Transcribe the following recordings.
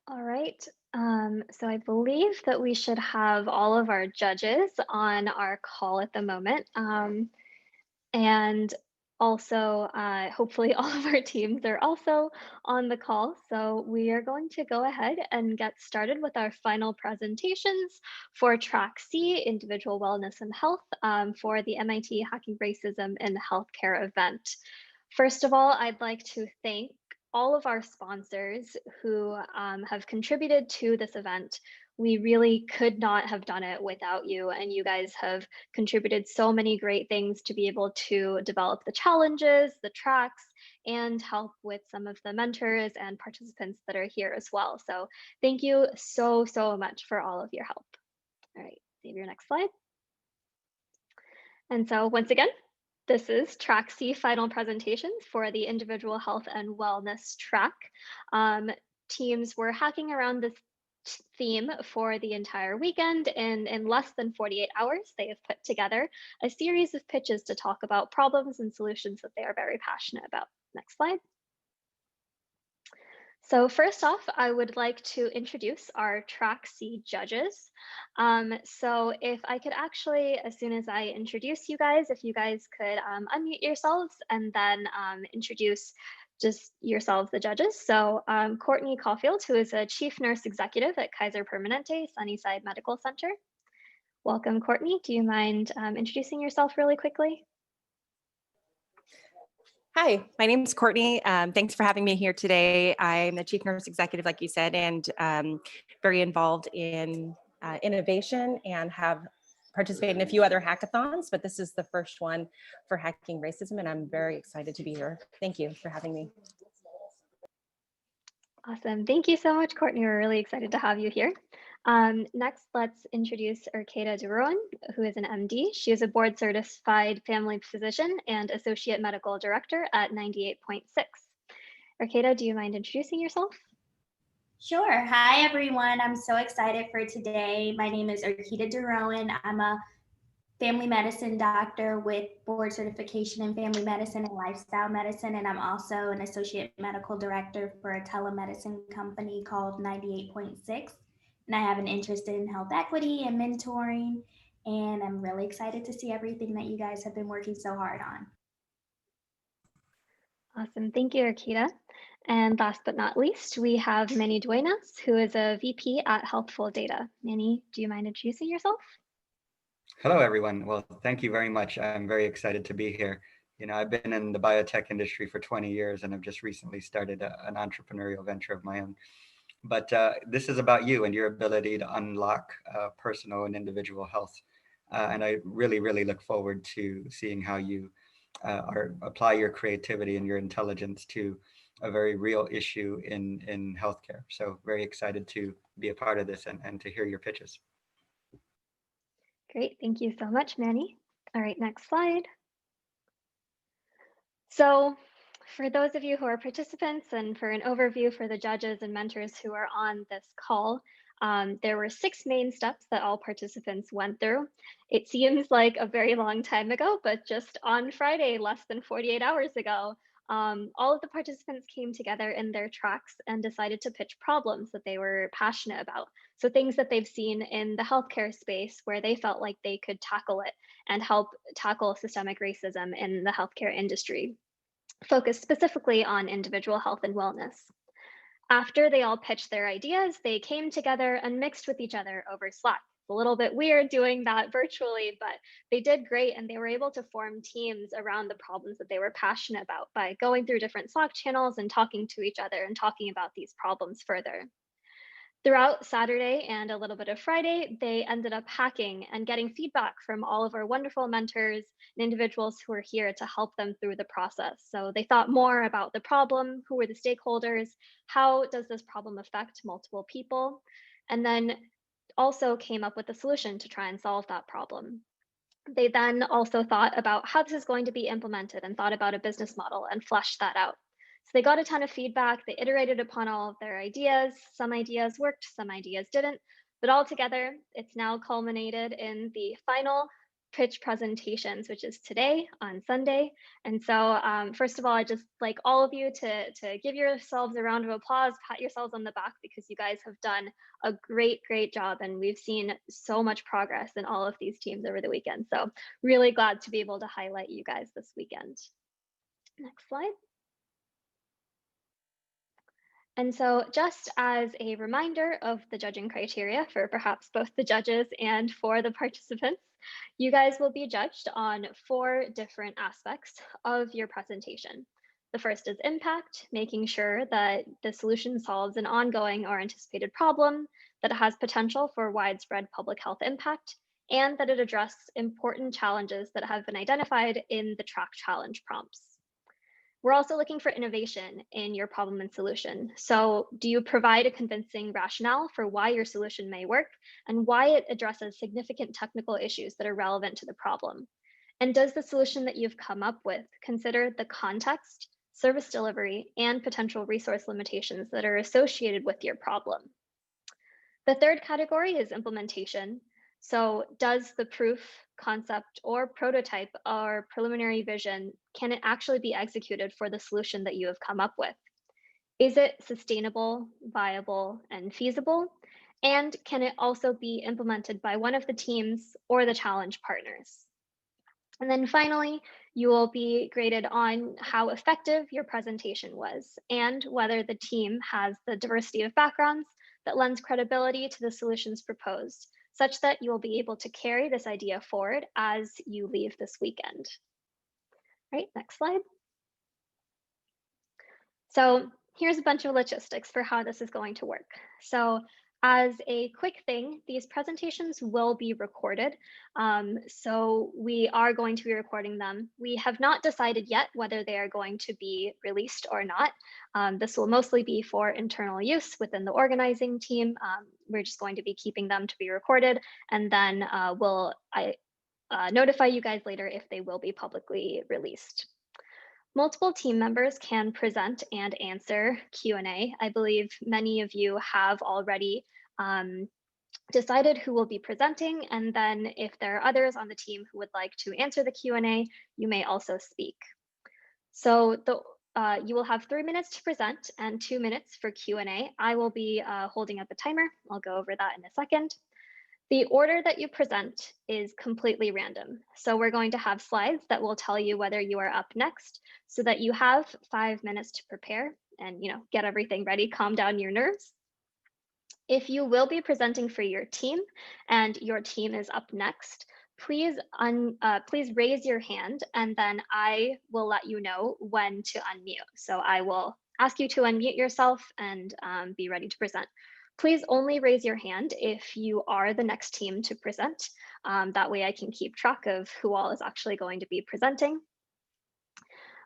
All right. So I believe that we should have all of our judges on our call at the moment. And also, hopefully, all of our teams are also on the call. So we are going to go ahead and get started with our final presentations for Track C, Individual Wellness and Health, for the MIT Hacking Racism in Healthcare event. First of all, I'd like to thank all of our sponsors who have contributed to this event. We really could not have done it without you, and you guys have contributed so many great things to be able to develop the challenges, the tracks, and help with some of the mentors and participants that are here as well. So thank you so, so much for all of your help. All right, save your next slide. And so once again, this is track C final presentations for the individual health and wellness track. Um, Teams were hacking around this theme for the entire weekend, and in less than 48 hours, they have put together a series of pitches to talk about problems and solutions that they are very passionate about. Next slide. So first off, I would like to introduce our Track C judges. So if I could actually, as soon as I introduce you guys, if you guys could unmute yourselves and then introduce just yourselves, the judges. So Courtney Caulfield, who is a Chief Nurse Executive at Kaiser Permanente Sunnyside Medical Center. Welcome, Courtney. Do you mind introducing yourself really quickly? Hi, my name is Courtney. Thanks for having me here today. I'm the Chief Nurse Executive, like you said, and very involved in innovation and have participated in a few other hackathons, but this is the first one for Hacking Racism, and I'm very excited to be here. Thank you for having me. Awesome. Thank you so much, Courtney. We're really excited to have you here. Next, let's introduce Urqueta Duroin, who is an MD. She is a board certified family physician and associate medical director at 98.6. Urqueta, do you mind introducing yourself? Sure. Hi, everyone. I'm so excited for today. My name is Urqueta Duroin. I'm a family medicine doctor with board certification in family medicine and lifestyle medicine. And I'm also an associate medical director for a telemedicine company called 98.6. And I have an interest in health equity and mentoring. And I'm really excited to see everything that you guys have been working so hard on. Awesome. Thank you, Urqueta. And last but not least, we have Manny Duenas, who is a VP at Healthful Data. Manny, do you mind introducing yourself? Hello, everyone. Well, thank you very much. I'm very excited to be here. You know, I've been in the biotech industry for 20 years and I've just recently started an entrepreneurial venture of my own. But this is about you and your ability to unlock personal and individual health. And I really, really look forward to seeing how you apply your creativity and your intelligence to a very real issue in healthcare. So very excited to be a part of this and to hear your pitches. Great. Thank you so much, Manny. All right, next slide. So for those of you who are participants and for an overview for the judges and mentors who are on this call, there were 6 main steps that all participants went through. It seems like a very long time ago, but just on Friday, less than 48 hours ago, all of the participants came together in their tracks and decided to pitch problems that they were passionate about. So things that they've seen in the healthcare space where they felt like they could tackle it and help tackle systemic racism in the healthcare industry, focused specifically on individual health and wellness. After they all pitched their ideas, they came together and mixed with each other over Slack. It's a little bit weird doing that virtually, but they did great and they were able to form teams around the problems that they were passionate about by going through different Slack channels and talking to each other and talking about these problems further. Throughout Saturday and a little bit of Friday, they ended up hacking and getting feedback from all of our wonderful mentors and individuals who are here to help them through the process. So they thought more about the problem, who were the stakeholders, how does this problem affect multiple people, and then also came up with a solution to try and solve that problem. They then also thought about how this is going to be implemented and thought about a business model and fleshed that out. So they got a ton of feedback. They iterated upon all of their ideas. Some ideas worked, some ideas didn't. But altogether, it's now culminated in the final pitch presentations, which is today on Sunday. And so first of all, I'd just like all of you to give yourselves a round of applause, pat yourselves on the back, because you guys have done a great job. And we've seen so much progress in all of these teams over the weekend. So really glad to be able to highlight you guys this weekend. Next slide. And so just as a reminder of the judging criteria for perhaps both the judges and for the participants, you guys will be judged on 4 different aspects of your presentation. The first is impact, making sure that the solution solves an ongoing or anticipated problem, that it has potential for widespread public health impact, and that it addresses important challenges that have been identified in the track challenge prompts. We're also looking for innovation in your problem and solution. So do you provide a convincing rationale for why your solution may work and why it addresses significant technical issues that are relevant to the problem? And does the solution that you've come up with consider the context, service delivery, and potential resource limitations that are associated with your problem? The third category is implementation. So does the proof, concept, or prototype or preliminary vision, can it actually be executed for the solution that you have come up with? Is it sustainable, viable, and feasible? And can it also be implemented by one of the teams or the challenge partners? And then finally, you will be graded on how effective your presentation was and whether the team has the diversity of backgrounds that lends credibility to the solutions proposed, such that you will be able to carry this idea forward as you leave this weekend. All right, next slide. So here's a bunch of logistics for how this is going to work. So as a quick thing, these presentations will be recorded. So we are going to be recording them. We have not decided yet whether they are going to be released or not. This will mostly be for internal use within the organizing team. We're just going to be keeping them to be recorded, and then we'll notify you guys later if they will be publicly released. Multiple team members can present and answer Q&A. I believe many of you have already decided who will be presenting, and then if there are others on the team who would like to answer the Q&A, you may also speak. So you will have 3 minutes to present and 2 minutes for Q&A. I will be holding up a timer. I'll go over that in a second. The order that you present is completely random. So we're going to have slides that will tell you whether you are up next, so that you have 5 minutes to prepare and get everything ready, calm down your nerves. If you will be presenting for your team and your team is up next, please raise your hand, and then I will let you know when to unmute. So I will ask you to unmute yourself and be ready to present. Please only raise your hand if you are the next team to present. That way I can keep track of who all is actually going to be presenting.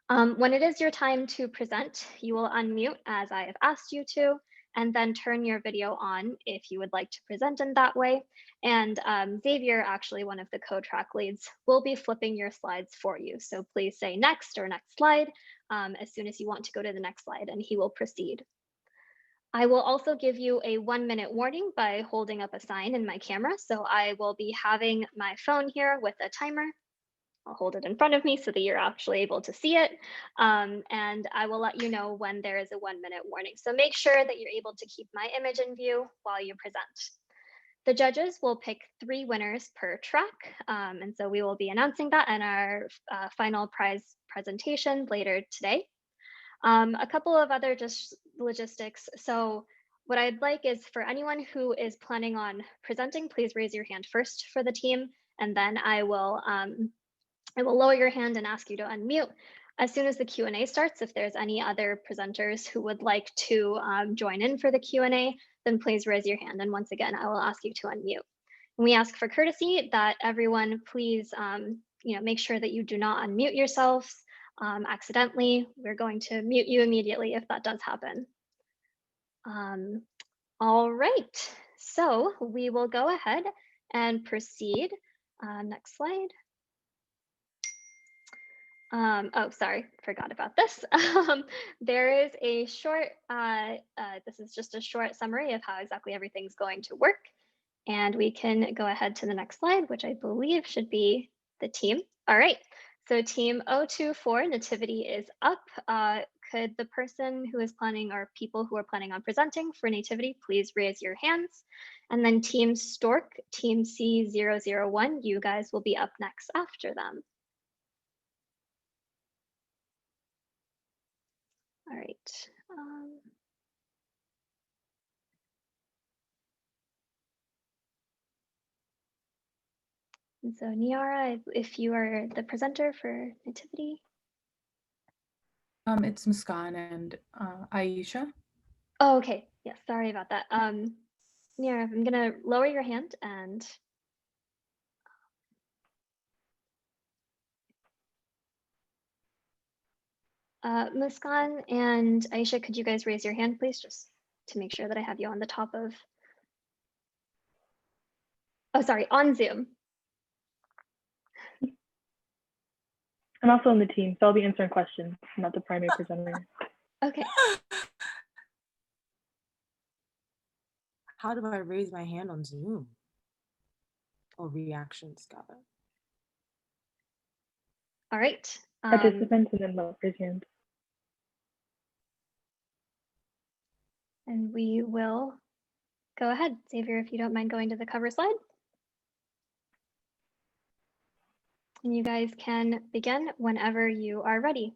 When it is your time to present, you will unmute as I have asked you to, and then turn your video on if you would like to present in that way. And Xavier, actually one of the co-track leads, will be flipping your slides for you. So please say next or next slide as soon as you want to go to the next slide, and he will proceed. I will also give you a 1-minute warning by holding up a sign in my camera. So I will be having my phone here with a timer. I'll hold it in front of me so that you're actually able to see it. And I will let you know when there is a 1-minute warning. So make sure that you're able to keep my image in view while you present. The judges will pick 3 winners per track. And so we will be announcing that in our final prize presentation later today. A couple of other just logistics. So what I'd like is for anyone who is planning on presenting, please raise your hand first for the team, and then I will lower your hand and ask you to unmute. As soon as the Q&A starts, if there's any other presenters who would like to join in for the Q&A, then please raise your hand. And once again, I will ask you to unmute. And we ask for courtesy that everyone please make sure that you do not unmute yourselves accidentally. We're going to mute you immediately if that does happen. All right, so we will go ahead and proceed. Next slide. Oh, sorry, forgot about this. There is a short, this is just a short summary of how exactly everything's going to work. And we can go ahead to the next slide, which I believe should be the team. All right. So team 024, Nativity is up. Could the person who is planning or people who are planning on presenting for Nativity, please raise your hands. And then team Stork, team C001, you guys will be up next after them. All right. And so Niara, if you are the presenter for Nativity. It's Muskan and Aisha. Oh, okay. Yes, sorry about that. Niara, I'm gonna lower your hand and Muskan and Aisha, could you guys raise your hand, please, just to make sure that I have you on the top of, oh, sorry, on Zoom. I'm also on the team, so I'll be answering questions, not the primary presenter. Okay. How do I raise my hand on Zoom? Oh, reactions, got it. All right. Participants and then raise your hand. And we will go ahead. Xavier, if you don't mind going to the cover slide. And you guys can begin whenever you are ready.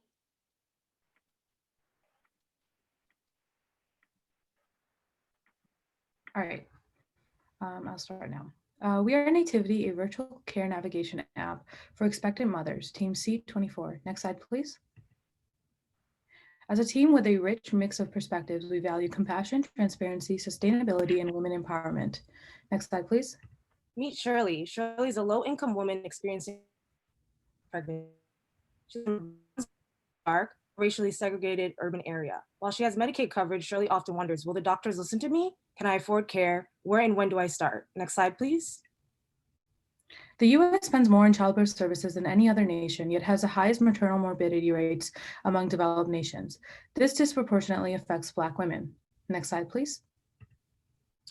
All right, I'll start now. We are Nativity, a virtual care navigation app for expectant mothers, team C24. Next slide, please. As a team with a rich mix of perspectives, we value compassion, transparency, sustainability, and women empowerment. Next slide, please. Meet Shirley. Shirley is a low-income woman experiencing pregnancy. She's in a dark, racially segregated urban area. While she has Medicaid coverage, Shirley often wonders, will the doctors listen to me? Can I afford care? Where and when do I start? Next slide, please. The U.S. spends more on childbirth services than any other nation, yet has the highest maternal morbidity rates among developed nations. This disproportionately affects Black women. Next slide, please.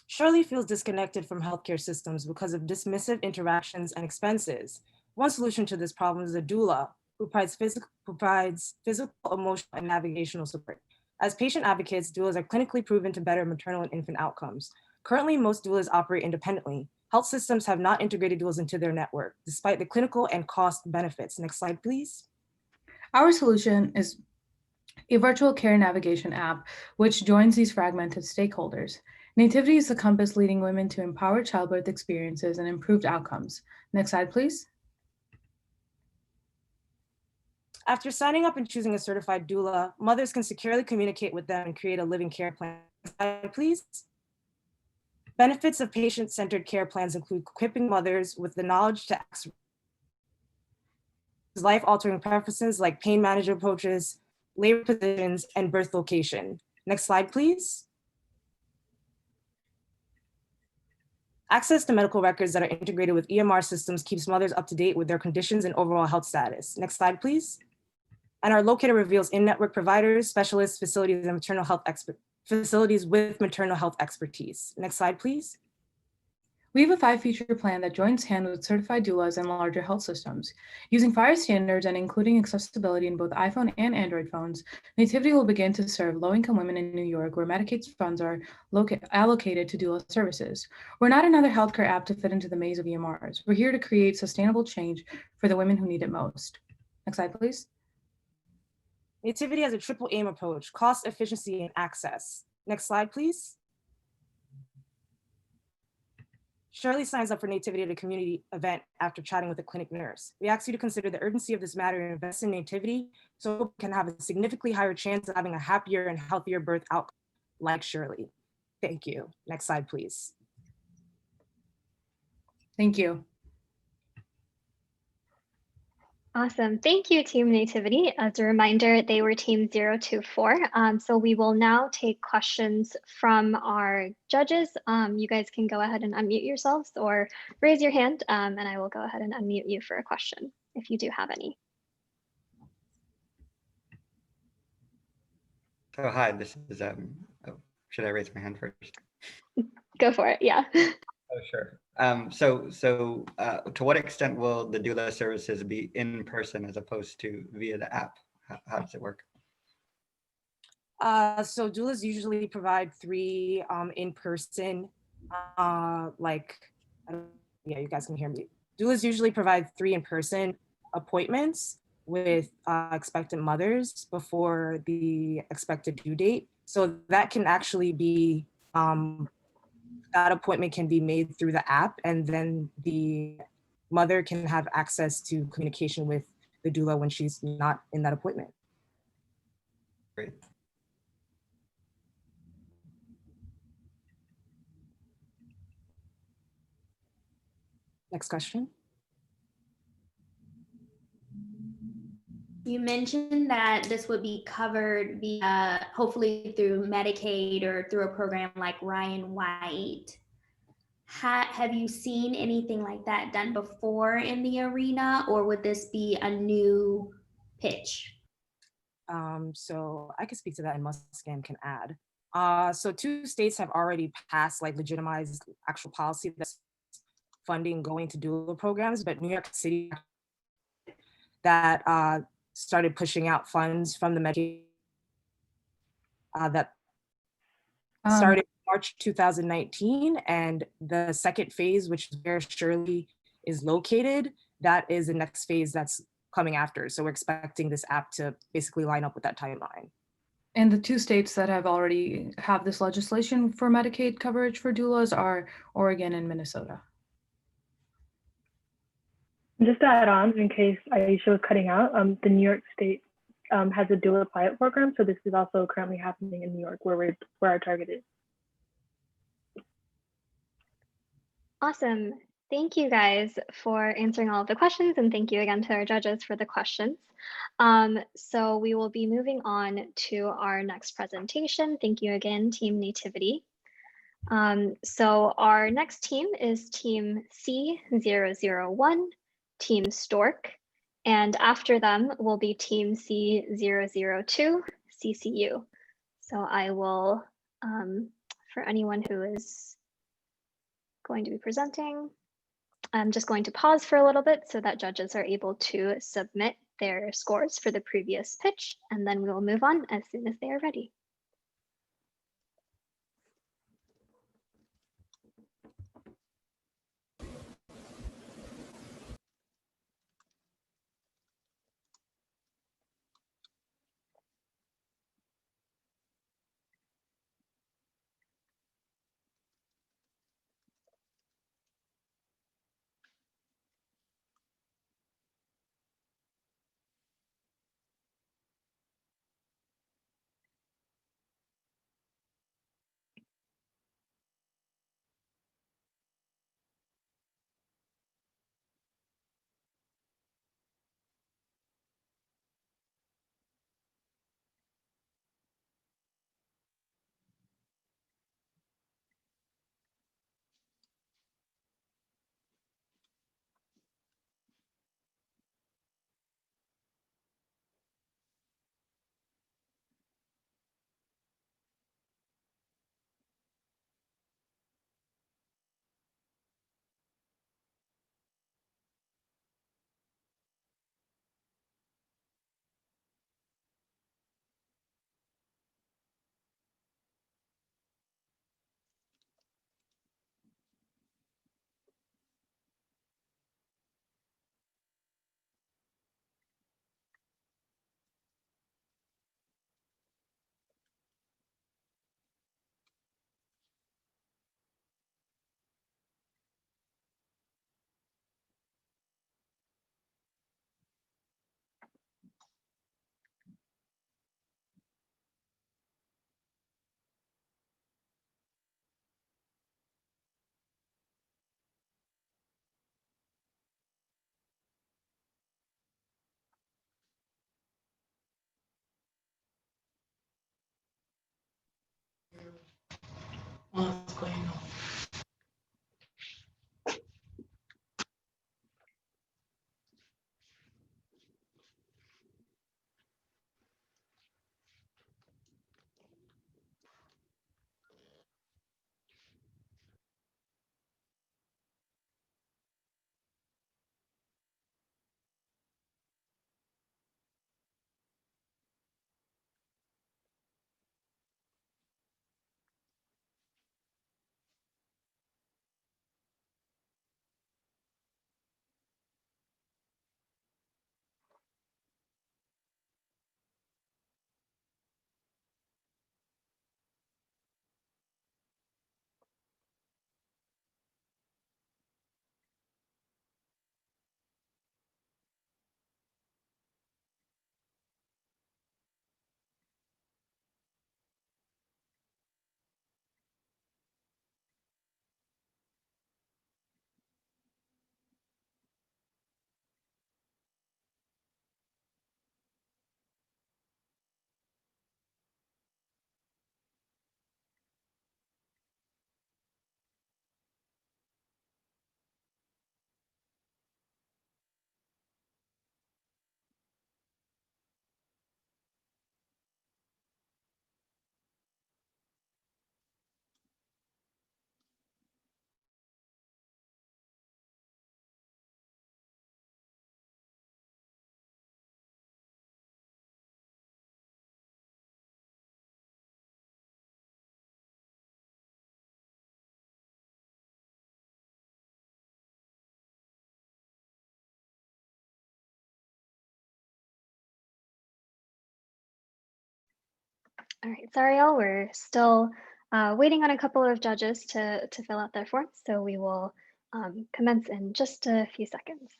Shirley feels disconnected from healthcare systems because of dismissive interactions and expenses. One solution to this problem is a doula, who provides physical, emotional, and navigational support. As patient advocates, doulas are clinically proven to better maternal and infant outcomes. Currently, most doulas operate independently. Health systems have not integrated doulas into their network, despite the clinical and cost benefits. Next slide, please. Our solution is a virtual care navigation app, which joins these fragmented stakeholders. Nativity is the compass leading women to empowered childbirth experiences and improved outcomes. Next slide, please. After signing up and choosing a certified doula, mothers can securely communicate with them and create a living care plan. Next slide, please. Benefits of patient-centered care plans include equipping mothers with the knowledge to access life-altering preferences like pain management approaches, labor positions, and birth location. Next slide, please. Access to medical records that are integrated with EMR systems keeps mothers up to date with their conditions and overall health status. Next slide, please. And our locator reveals in-network providers, specialists, facilities, and maternal health facilities with maternal health expertise. Next slide, please. We have a 5-feature plan that joins hands with certified doulas and larger health systems. Using FHIR standards and including accessibility in both iPhone and Android phones, Nativity will begin to serve low-income women in New York where Medicaid funds are allocated to doula services. We're not another healthcare app to fit into the maze of EMRs. We're here to create sustainable change for the women who need it most. Next slide, please. Nativity has a triple aim approach: cost, efficiency, and access. Next slide, please. Shirley signs up for Nativity at a community event after chatting with a clinic nurse. We ask you to consider the urgency of this matter and invest in Nativity so we can have a significantly higher chance of having a happier and healthier birth outcome like Shirley. Thank you. Next slide, please. Thank you. Awesome. Thank you, Team Nativity. As a reminder, they were Team 024. So we will now take questions from our judges. You guys can go ahead and unmute yourselves or raise your hand, and I will go ahead and unmute you for a question if you do have any. So hi, this is, should I raise my hand first? Go for it, yeah. Oh, sure. To what extent will the doula services be in person as opposed to via the app? How does it work? So doulas usually provide 3 in-person, like, yeah, you guys can hear me. Doulas usually provide 3 in-person appointments with expectant mothers before the expected due date. So that can actually be, that appointment can be made through the app, and then the mother can have access to communication with the doula when she's not in that appointment. Great. Next question. You mentioned that this would be covered via, hopefully through Medicaid or through a program like Ryan White. Have you seen anything like that done before in the arena, or would this be a new pitch? So I can speak to that, and Muscan can add. So 2 states have already passed like legitimized actual policy that's funding going to doula programs, but New York City that started pushing out funds from the Medicaid that started March 2019, and the second phase, which is where Shirley is located, that is the next phase that's coming after. So we're expecting this app to basically line up with that timeline. And the 2 states that have already have this legislation for Medicaid coverage for doulas are Oregon and Minnesota. Just to add on, in case Aisha was cutting out, the New York State has a doula pilot program, so this is also currently happening in New York, where our target is. Awesome. Thank you guys for answering all of the questions, and thank you again to our judges for the questions. So we will be moving on to our next presentation. Thank you again, Team Nativity. So our next team is Team C001, Team Stork, and after them will be Team C002, CCU. So I will, for anyone who is going to be presenting, I'm just going to pause for a little bit so that judges are able to submit their scores for the previous pitch, and then we will move on as soon as they are ready. All right, sorry all, we're still waiting on a couple of judges to fill out their forms, so we will commence in just a few seconds.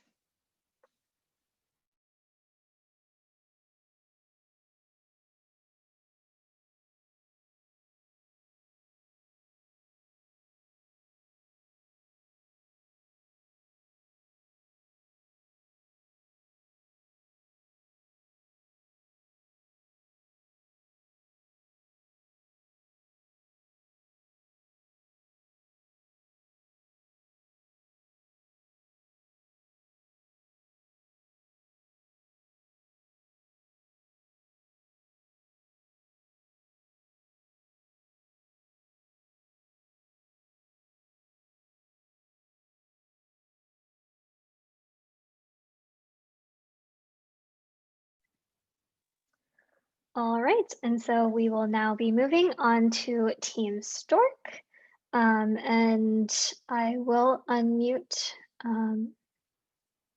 All right, and so we will now be moving on to Team Stork. And I will unmute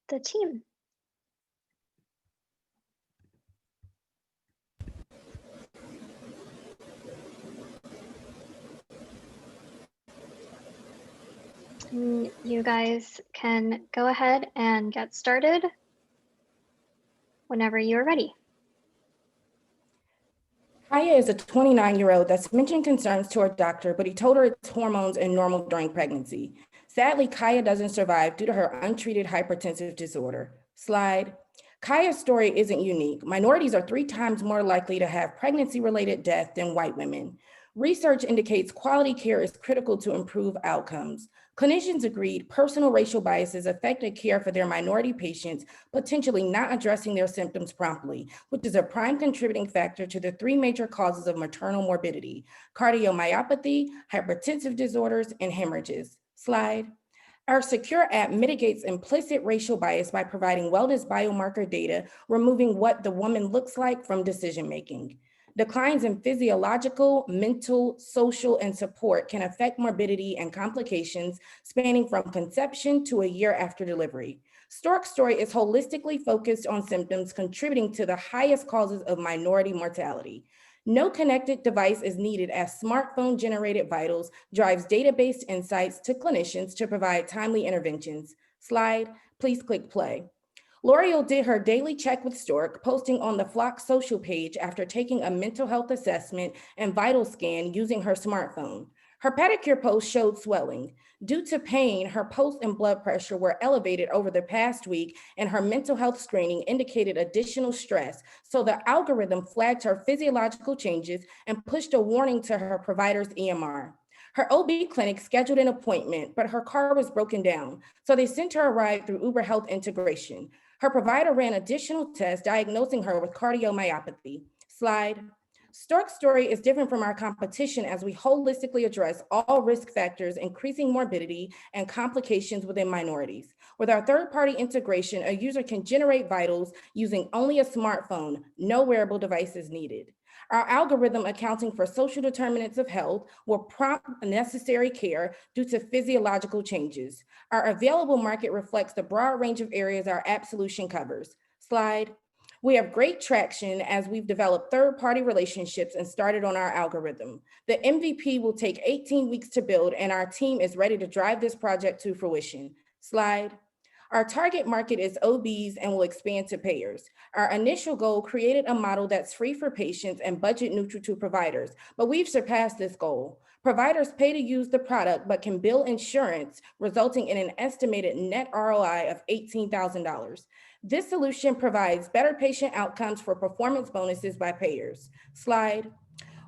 the team. You guys can go ahead and get started whenever you're ready. Kaya is a 29-year-old that's mentioned concerns to her doctor, but he told her it's hormones and normal during pregnancy. Sadly, Kaya doesn't survive due to her untreated hypertensive disorder. Slide. Kaya's story isn't unique. Minorities are 3 times more likely to have pregnancy-related death than white women. Research indicates quality care is critical to improve outcomes. Clinicians agreed personal racial biases affected care for their minority patients, potentially not addressing their symptoms promptly, which is a prime contributing factor to the 3 major causes of maternal morbidity: cardiomyopathy, hypertensive disorders, and hemorrhages. Slide. Our Secure app mitigates implicit racial bias by providing wellness biomarker data, removing what the woman looks like from decision-making. Declines in physiological, mental, social, and support can affect morbidity and complications spanning from conception to a year after delivery. Stork's story is holistically focused on symptoms contributing to the highest causes of minority mortality. No connected device is needed as smartphone-generated vitals drives data-based insights to clinicians to provide timely interventions. Slide, please click play. L'Oreal did her daily check with Stork, posting on the Flock social page after taking a mental health assessment and vital scan using her smartphone. Her pedicure post showed swelling. Due to pain, her pulse and blood pressure were elevated over the past week, and her mental health screening indicated additional stress. So the algorithm flagged her physiological changes and pushed a warning to her provider's EMR. Her OB clinic scheduled an appointment, but her car was broken down, so they sent her a ride through Uber Health integration. Her provider ran additional tests diagnosing her with cardiomyopathy. Slide. Stork's story is different from our competition as we holistically address all risk factors, increasing morbidity and complications within minorities. With our third-party integration, a user can generate vitals using only a smartphone, no wearable devices needed. Our algorithm accounting for social determinants of health will prompt necessary care due to physiological changes. Our available market reflects the broad range of areas our app solution covers. Slide. We have great traction as we've developed third-party relationships and started on our algorithm. The MVP will take 18 weeks to build, and our team is ready to drive this project to fruition. Slide. Our target market is OBs and will expand to payers. Our initial goal created a model that's free for patients and budget neutral to providers, but we've surpassed this goal. Providers pay to use the product, but can bill insurance, resulting in an estimated net ROI of $18,000. This solution provides better patient outcomes for performance bonuses by payers. Slide.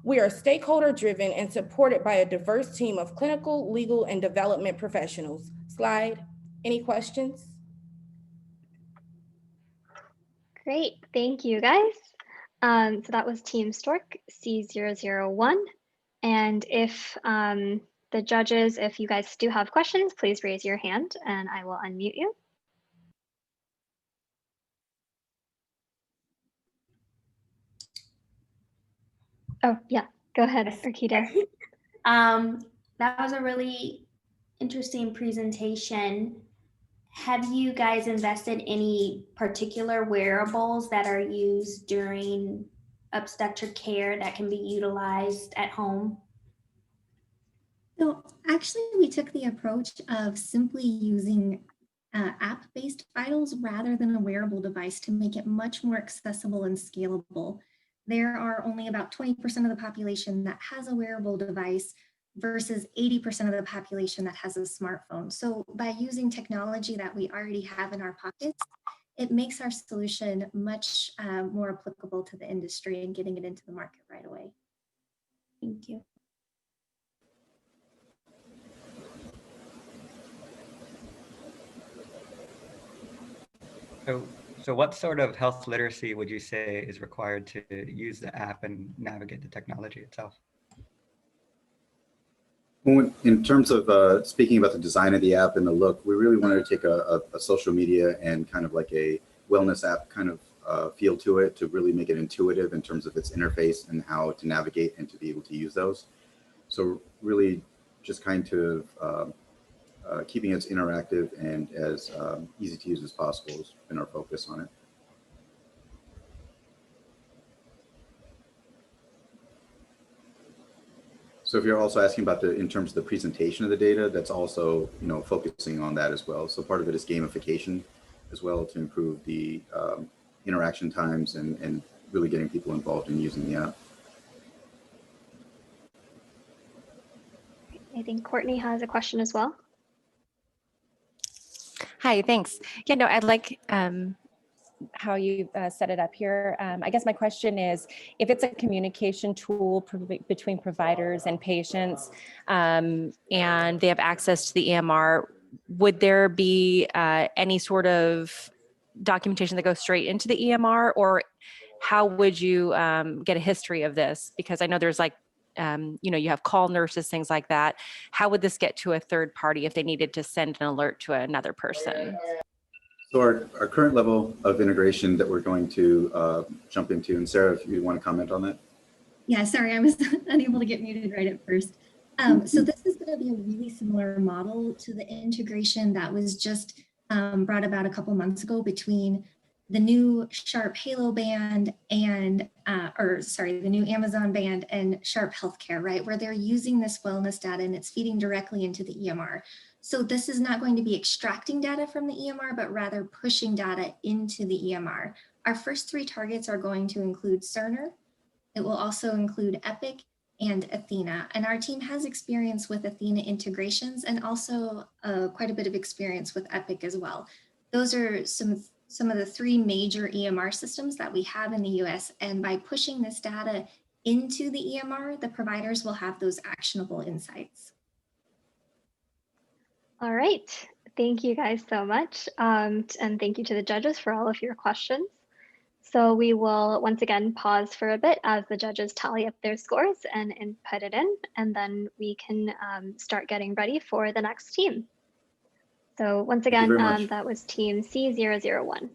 We are stakeholder driven and supported by a diverse team of clinical, legal, and development professionals. Slide. Any questions? Great, thank you guys. So that was Team Stork C001. And if the judges, if you guys do have questions, please raise your hand and I will unmute you. Oh yeah, go ahead, Arkita. That was a really interesting presentation. Have you guys invested any particular wearables that are used during obstetric care that can be utilized at home? So actually, we took the approach of simply using app-based vitals rather than a wearable device to make it much more accessible and scalable. There are only about 20% of the population that has a wearable device versus 80% of the population that has a smartphone. So by using technology that we already have in our pockets, it makes our solution much more applicable to the industry and getting it into the market right away. Thank you. So what sort of health literacy would you say is required to use the app and navigate the technology itself? In terms of speaking about the design of the app and the look, we really wanted to take a social media and kind of like a wellness app kind of feel to it, to really make it intuitive in terms of its interface and how to navigate and to be able to use those. So really just kind of keeping it interactive and as easy to use as possible has been our focus on it. So if you're also asking about in terms of the presentation of the data, that's also, focusing on that as well. So part of it is gamification as well to improve the interaction times and really getting people involved in using the app. I think Courtney has a question as well. Hi, thanks. Yeah, no, I'd like how you set it up here. I guess my question is, if it's a communication tool between providers and patients, and they have access to the EMR, would there be any sort of documentation that goes straight into the EMR, or how would you get a history of this? Because I know there's like, you have call nurses, things like that. How would this get to a third party if they needed to send an alert to another person? So our current level of integration that we're going to jump into, and Sarah, if you want to comment on that. Yeah, sorry, I was unable to get muted right at first. So this is going to be a really similar model to the integration that was just brought about a couple months ago between the new Sharp Halo band and, the new Amazon band and Sharp Healthcare, right? Where they're using this wellness data and it's feeding directly into the EMR. So this is not going to be extracting data from the EMR, but rather pushing data into the EMR. Our first 3 targets are going to include Cerner. It will also include Epic and Athena. And our team has experience with Athena integrations and also quite a bit of experience with Epic as well. Those are some of the 3 major EMR systems that we have in the US. And by pushing this data into the EMR, the providers will have those actionable insights. All right. Thank you guys so much. And thank you to the judges for all of your questions. So we will once again pause for a bit as the judges tally up their scores and input it in, and then we can start getting ready for the next team. So once again, that was team C001.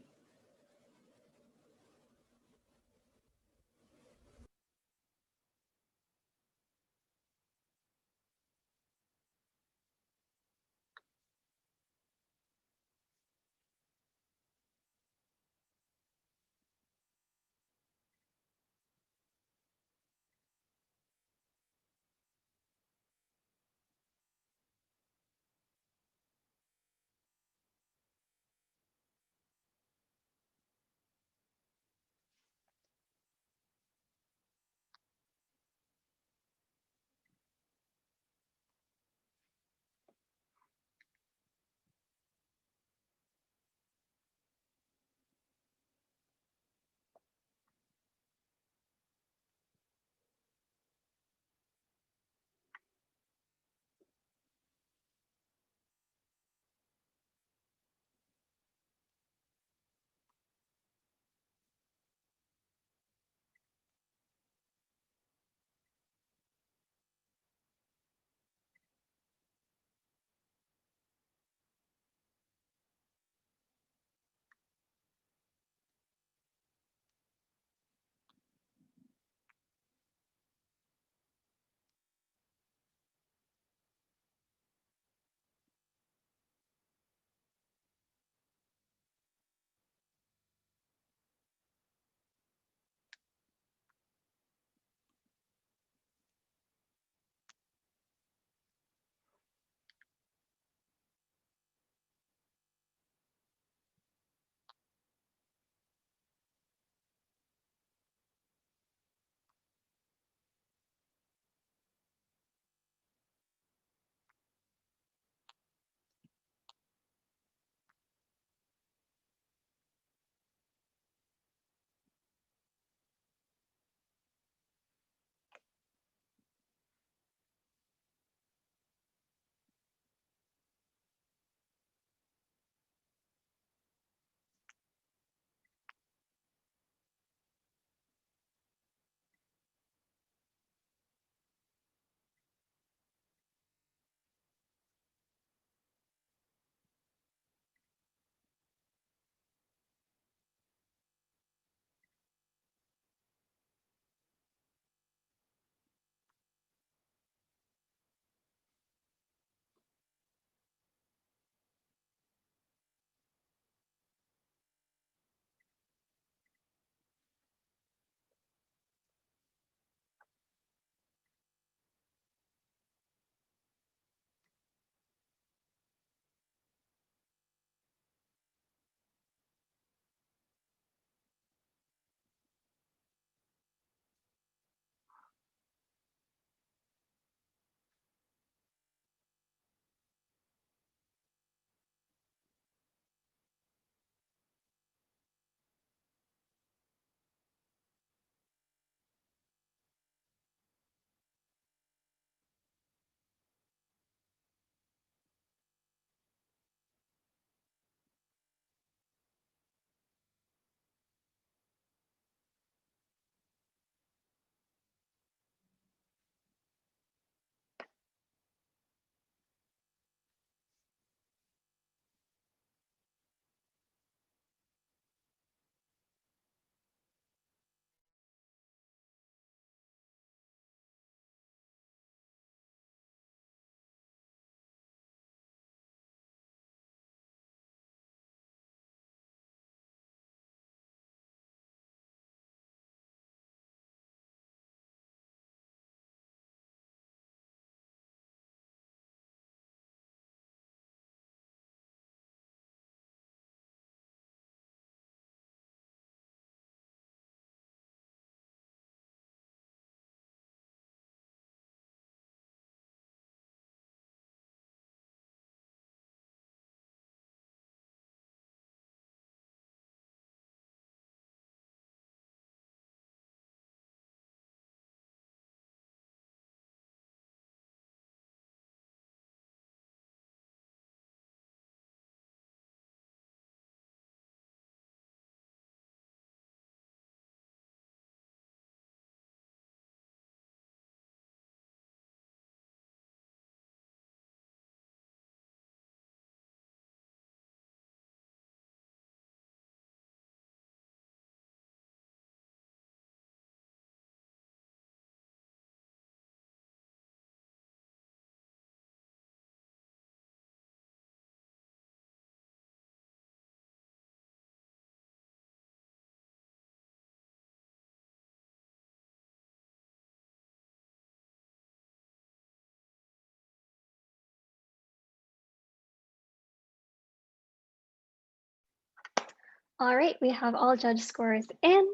All right, we have all judge scores in.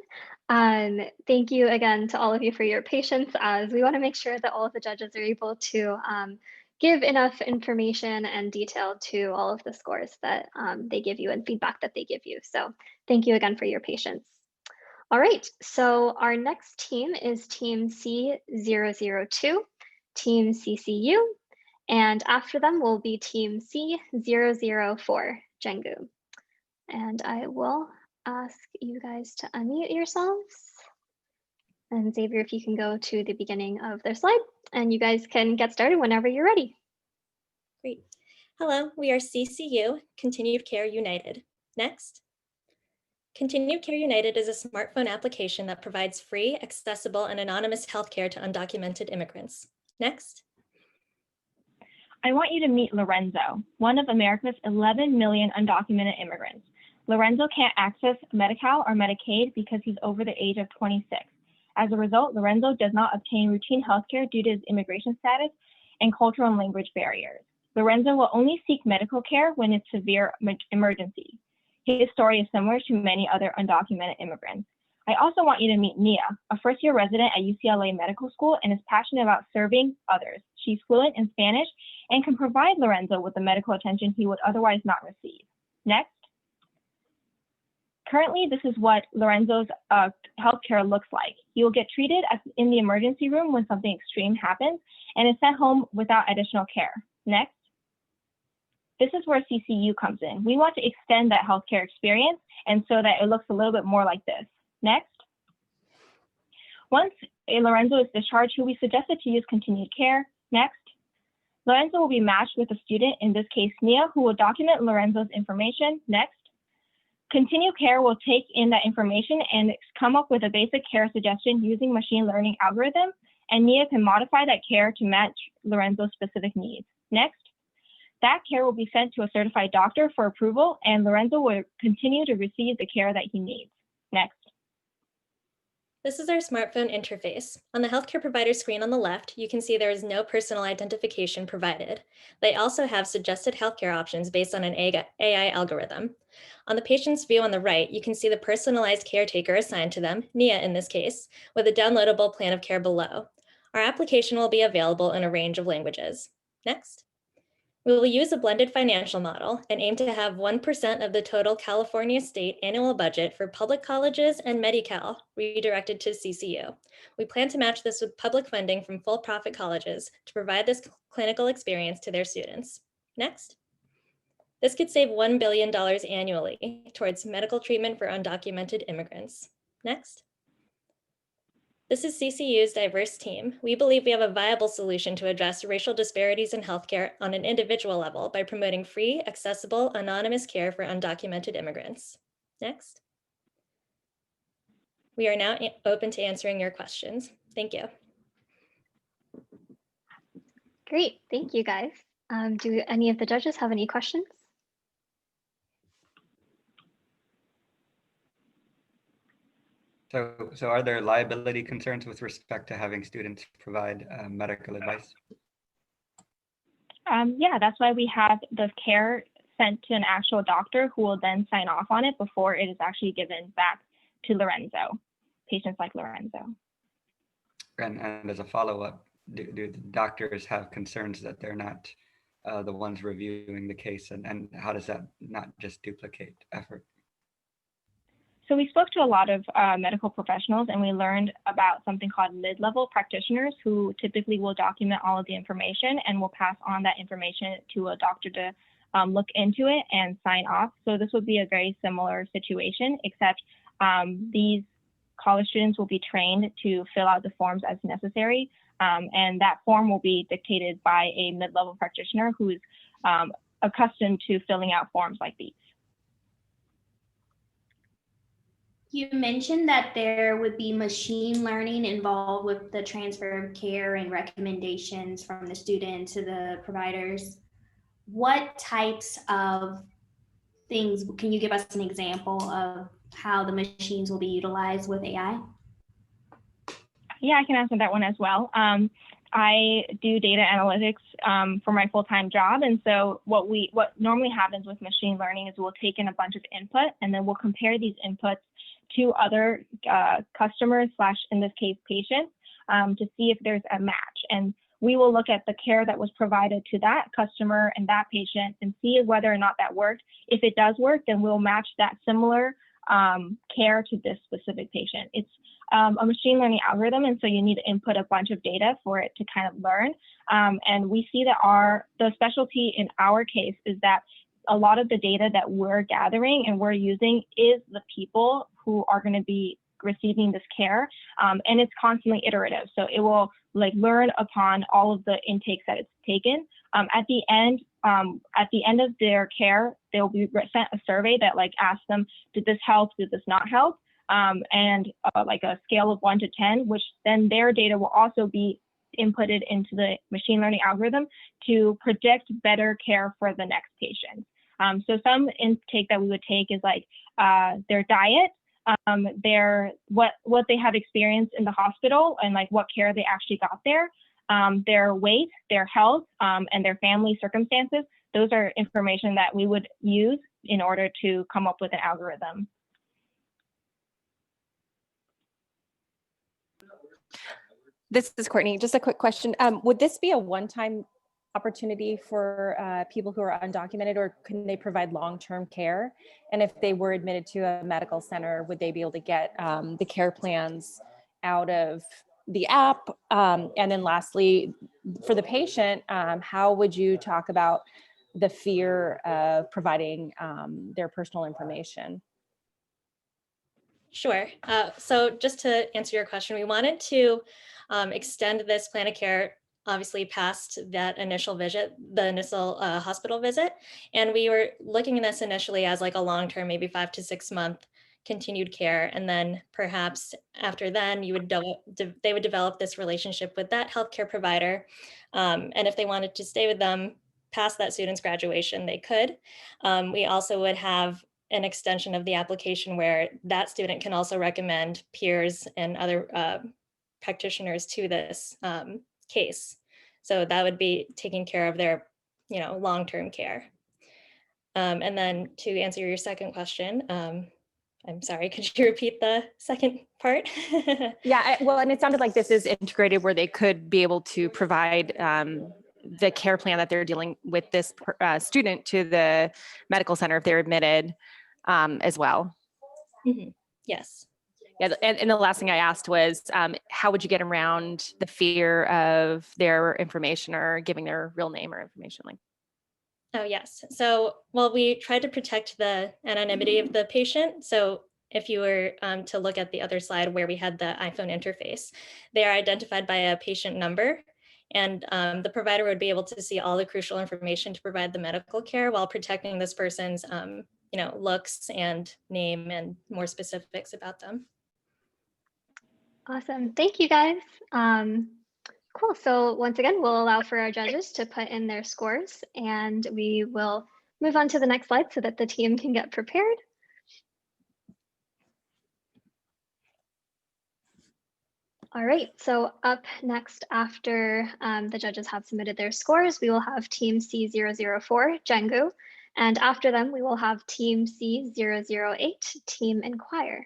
Thank you again to all of you for your patience, as we want to make sure that all of the judges are able to give enough information and detail to all of the scores that they give you and feedback that they give you. So thank you again for your patience. All right, so our next team is Team C002, Team CCU, and after them will be Team C004, Jengu. And I will ask you guys to unmute yourselves. And Xavier, if you can go to the beginning of their slide, and you guys can get started whenever you're ready. Great. Hello, we are CCU, Continued Care United. Next. Continued Care United is a smartphone application that provides free, accessible, and anonymous healthcare to undocumented immigrants. Next. I want you to meet Lorenzo, one of America's 11 million undocumented immigrants. Lorenzo can't access Medi-Cal or Medicaid because he's over the age of 26. As a result, Lorenzo does not obtain routine healthcare due to his immigration status and cultural and language barriers. Lorenzo will only seek medical care when it's a severe emergency. His story is similar to many other undocumented immigrants. I also want you to meet Nia, a first-year resident at UCLA Medical School and is passionate about serving others. She's fluent in Spanish and can provide Lorenzo with the medical attention he would otherwise not receive. Next. Currently, this is what Lorenzo's healthcare looks like. He will get treated in the emergency room when something extreme happens and is sent home without additional care. Next. This is where CCU comes in. We want to extend that healthcare experience and so that it looks a little bit more like this. Next. Once Lorenzo is discharged, he'll be suggested to use continued care. Next. Lorenzo will be matched with a student, in this case Nia, who will document Lorenzo's information. Next. Continued Care will take in that information and come up with a basic care suggestion using machine learning algorithm, and Nia can modify that care to match Lorenzo's specific needs. Next. That care will be sent to a certified doctor for approval, and Lorenzo will continue to receive the care that he needs. Next. This is our smartphone interface. On the healthcare provider screen on the left, you can see there is no personal identification provided. They also have suggested healthcare options based on an AI algorithm. On the patient's view on the right, you can see the personalized caretaker assigned to them, Nia in this case, with a downloadable plan of care below. Our application will be available in a range of languages. Next. We will use a blended financial model and aim to have 1% of the total California state annual budget for public colleges and Medi-Cal redirected to CCU. We plan to match this with public funding from for-profit colleges to provide this clinical experience to their students. Next. This could save $1 billion annually towards medical treatment for undocumented immigrants. Next. This is CCU's diverse team. We believe we have a viable solution to address racial disparities in healthcare on an individual level by promoting free, accessible, anonymous care for undocumented immigrants. Next. We are now open to answering your questions. Thank you. Great, thank you guys. Do any of the judges have any questions? So are there liability concerns with respect to having students provide medical advice? Yeah, that's why we have the care sent to an actual doctor who will then sign off on it before it is actually given back to Lorenzo, patients like Lorenzo. And as a follow-up, do the doctors have concerns that they're not the ones reviewing the case, and how does that not just duplicate effort? So we spoke to a lot of medical professionals, and we learned about something called mid-level practitioners who typically will document all of the information and will pass on that information to a doctor to look into it and sign off. So this would be a very similar situation, except these college students will be trained to fill out the forms as necessary. And that form will be dictated by a mid-level practitioner who's accustomed to filling out forms like these. You mentioned that there would be machine learning involved with the transfer of care and recommendations from the student to the providers. What types of things, can you give us an example of how the machines will be utilized with AI? Yeah, I can answer that one as well. I do data analytics for my full-time job. And so what normally happens with machine learning is we'll take in a bunch of input and then we'll compare these inputs to other customers / in this case, patients to see if there's a match. And we will look at the care that was provided to that customer and that patient and see whether or not that worked. If it does work, then we'll match that similar care to this specific patient. It's a machine learning algorithm, and so you need to input a bunch of data for it to kind of learn. And we see that the specialty in our case is that a lot of the data that we're gathering and we're using is the people who are going to be receiving this care, and it's constantly iterative. So it will like learn upon all of the intakes that it's taken. At the end of their care, they'll be sent a survey that like asks them, did this help? Did this not help? And like a scale of 1 to 10, which then their data will also be inputted into the machine learning algorithm to predict better care for the next patient. So some intake that we would take is like their diet, what they have experienced in the hospital and like what care they actually got there, their weight, their health, and their family circumstances. Those are information that we would use in order to come up with an algorithm. This is Courtney. Just a quick question. Would this be a one-time opportunity for people who are undocumented, or can they provide long-term care? And if they were admitted to a medical center, would they be able to get the care plans out of the app? And then lastly, for the patient, how would you talk about the fear of providing their personal information? Sure. So just to answer your question, we wanted to extend this plan of care obviously past that initial visit, the initial hospital visit. And we were looking at this initially as like a long-term, maybe 5 to 6 month continued care. And then perhaps after then they would develop this relationship with that healthcare provider. And if they wanted to stay with them past that student's graduation, they could. We also would have an extension of the application where that student can also recommend peers and other practitioners to this case. So that would be taking care of their, long-term care. And then to answer your second question, I'm sorry, could you repeat the second part? Yeah, well, and it sounded like this is integrated where they could be able to provide the care plan that they're dealing with this student to the medical center if they're admitted as well. Mm-hmm. Yes. Yeah, and the last thing I asked was, how would you get around the fear of their information or giving their real name or information? Like, oh yes. So, well, we tried to protect the anonymity of the patient. So if you were to look at the other slide where we had the iPhone interface, they are identified by a patient number, and the provider would be able to see all the crucial information to provide the medical care while protecting this person's, looks and name and more specifics about them. Awesome. Thank you, guys. Cool. So once again, we'll allow for our judges to put in their scores, and we will move on to the next slide so that the team can get prepared. All right, so up next after the judges have submitted their scores, we will have team C004, Django, and after them, we will have team C008, Team Inquire.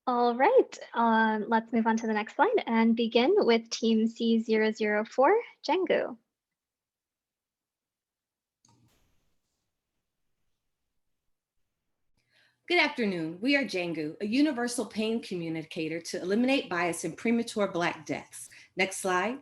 All right, let's move on to the next slide and begin with team C004, Jengu. Good afternoon. We are Jengu, a universal pain communicator to eliminate bias in premature Black deaths. Next slide.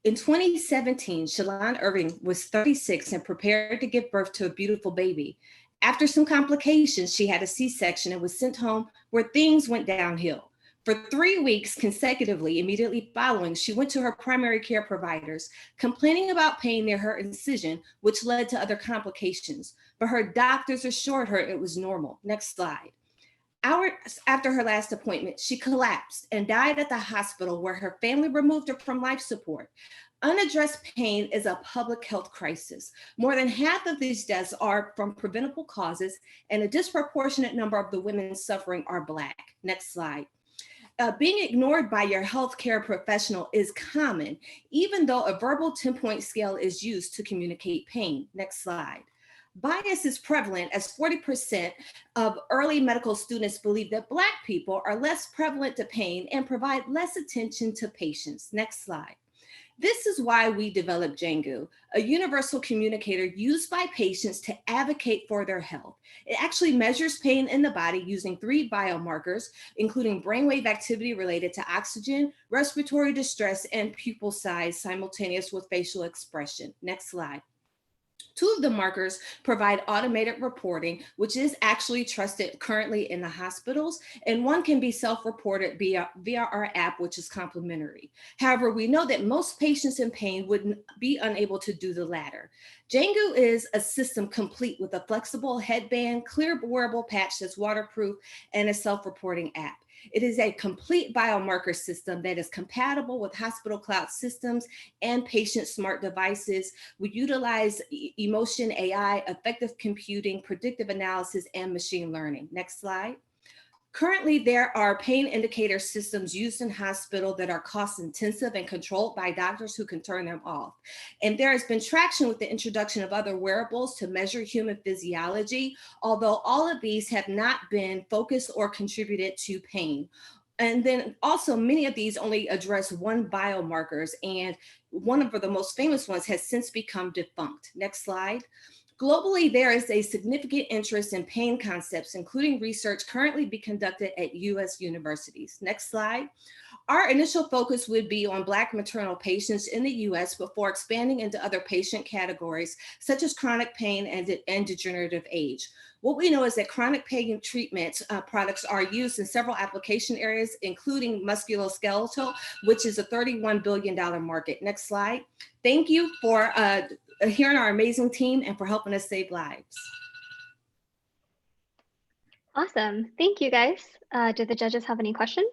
In 2017, Shalon Irving was 36 and prepared to give birth to a beautiful baby. After some complications, she had a C-section and was sent home where things went downhill. For 3 weeks consecutively, immediately following, she went to her primary care providers, complaining about pain near her incision, which led to other complications. But her doctors assured her it was normal. Next slide. Hours after her last appointment, she collapsed and died at the hospital where her family removed her from life support. Unaddressed pain is a public health crisis. More than half of these deaths are from preventable causes, and a disproportionate number of the women suffering are Black. Next slide. Being ignored by your healthcare professional is common, even though a verbal 10-point scale is used to communicate pain. Next slide. Bias is prevalent as 40% of early medical students believe that Black people are less prevalent to pain and provide less attention to patients. Next slide. This is why we developed Jengu, a universal communicator used by patients to advocate for their health. It actually measures pain in the body using 3 biomarkers, including brainwave activity related to oxygen, respiratory distress, and pupil size simultaneous with facial expression. Next slide. 2 of the markers provide automated reporting, which is actually trusted currently in the hospitals, and 1 can be self-reported via our app, which is complimentary. However, we know that most patients in pain would be unable to do the latter. Jengu is a system complete with a flexible headband, clear wearable patch that's waterproof, and a self-reporting app. It is a complete biomarker system that is compatible with hospital cloud systems and patient smart devices. We utilize emotion AI, effective computing, predictive analysis, and machine learning. Next slide. Currently, there are pain indicator systems used in hospital that are cost intensive and controlled by doctors who can turn them off. And there has been traction with the introduction of other wearables to measure human physiology, although all of these have not been focused or contributed to pain. And then also many of these only address 1 biomarkers, and one of the most famous ones has since become defunct. Next slide. Globally, there is a significant interest in pain concepts, including research currently being conducted at US universities. Next slide. Our initial focus would be on Black maternal patients in the US before expanding into other patient categories, such as chronic pain and degenerative age. What we know is that chronic pain treatment products are used in several application areas, including musculoskeletal, which is a $31 billion market. Next slide. Thank you for hearing our amazing team and for helping us save lives. Awesome. Thank you, guys. Do the judges have any questions?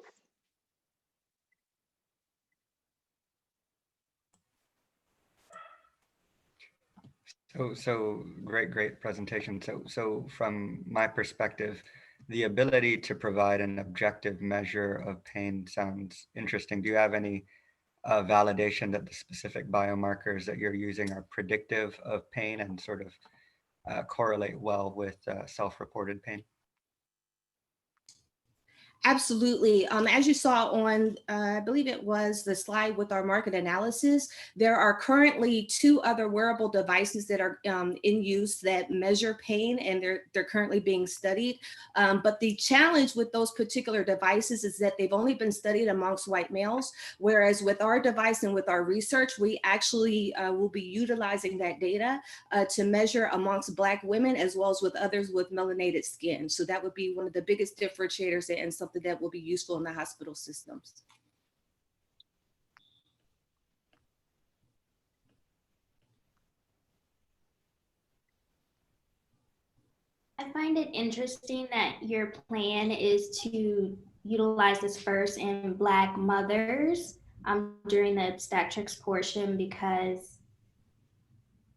So great presentation. So from my perspective, the ability to provide an objective measure of pain sounds interesting. Do you have any validation that the specific biomarkers that you're using are predictive of pain and sort of correlate well with self-reported pain? Absolutely. As you saw on, I believe it was the slide with our market analysis, there are currently 2 other wearable devices that are in use that measure pain, and they're currently being studied. But the challenge with those particular devices is that they've only been studied amongst white males, whereas with our device and with our research, we actually will be utilizing that data to measure amongst Black women as well as with others with melanated skin. So that would be one of the biggest differentiators and something that will be useful in the hospital systems. I find it interesting that your plan is to utilize this first in Black mothers during the obstetrics portion, because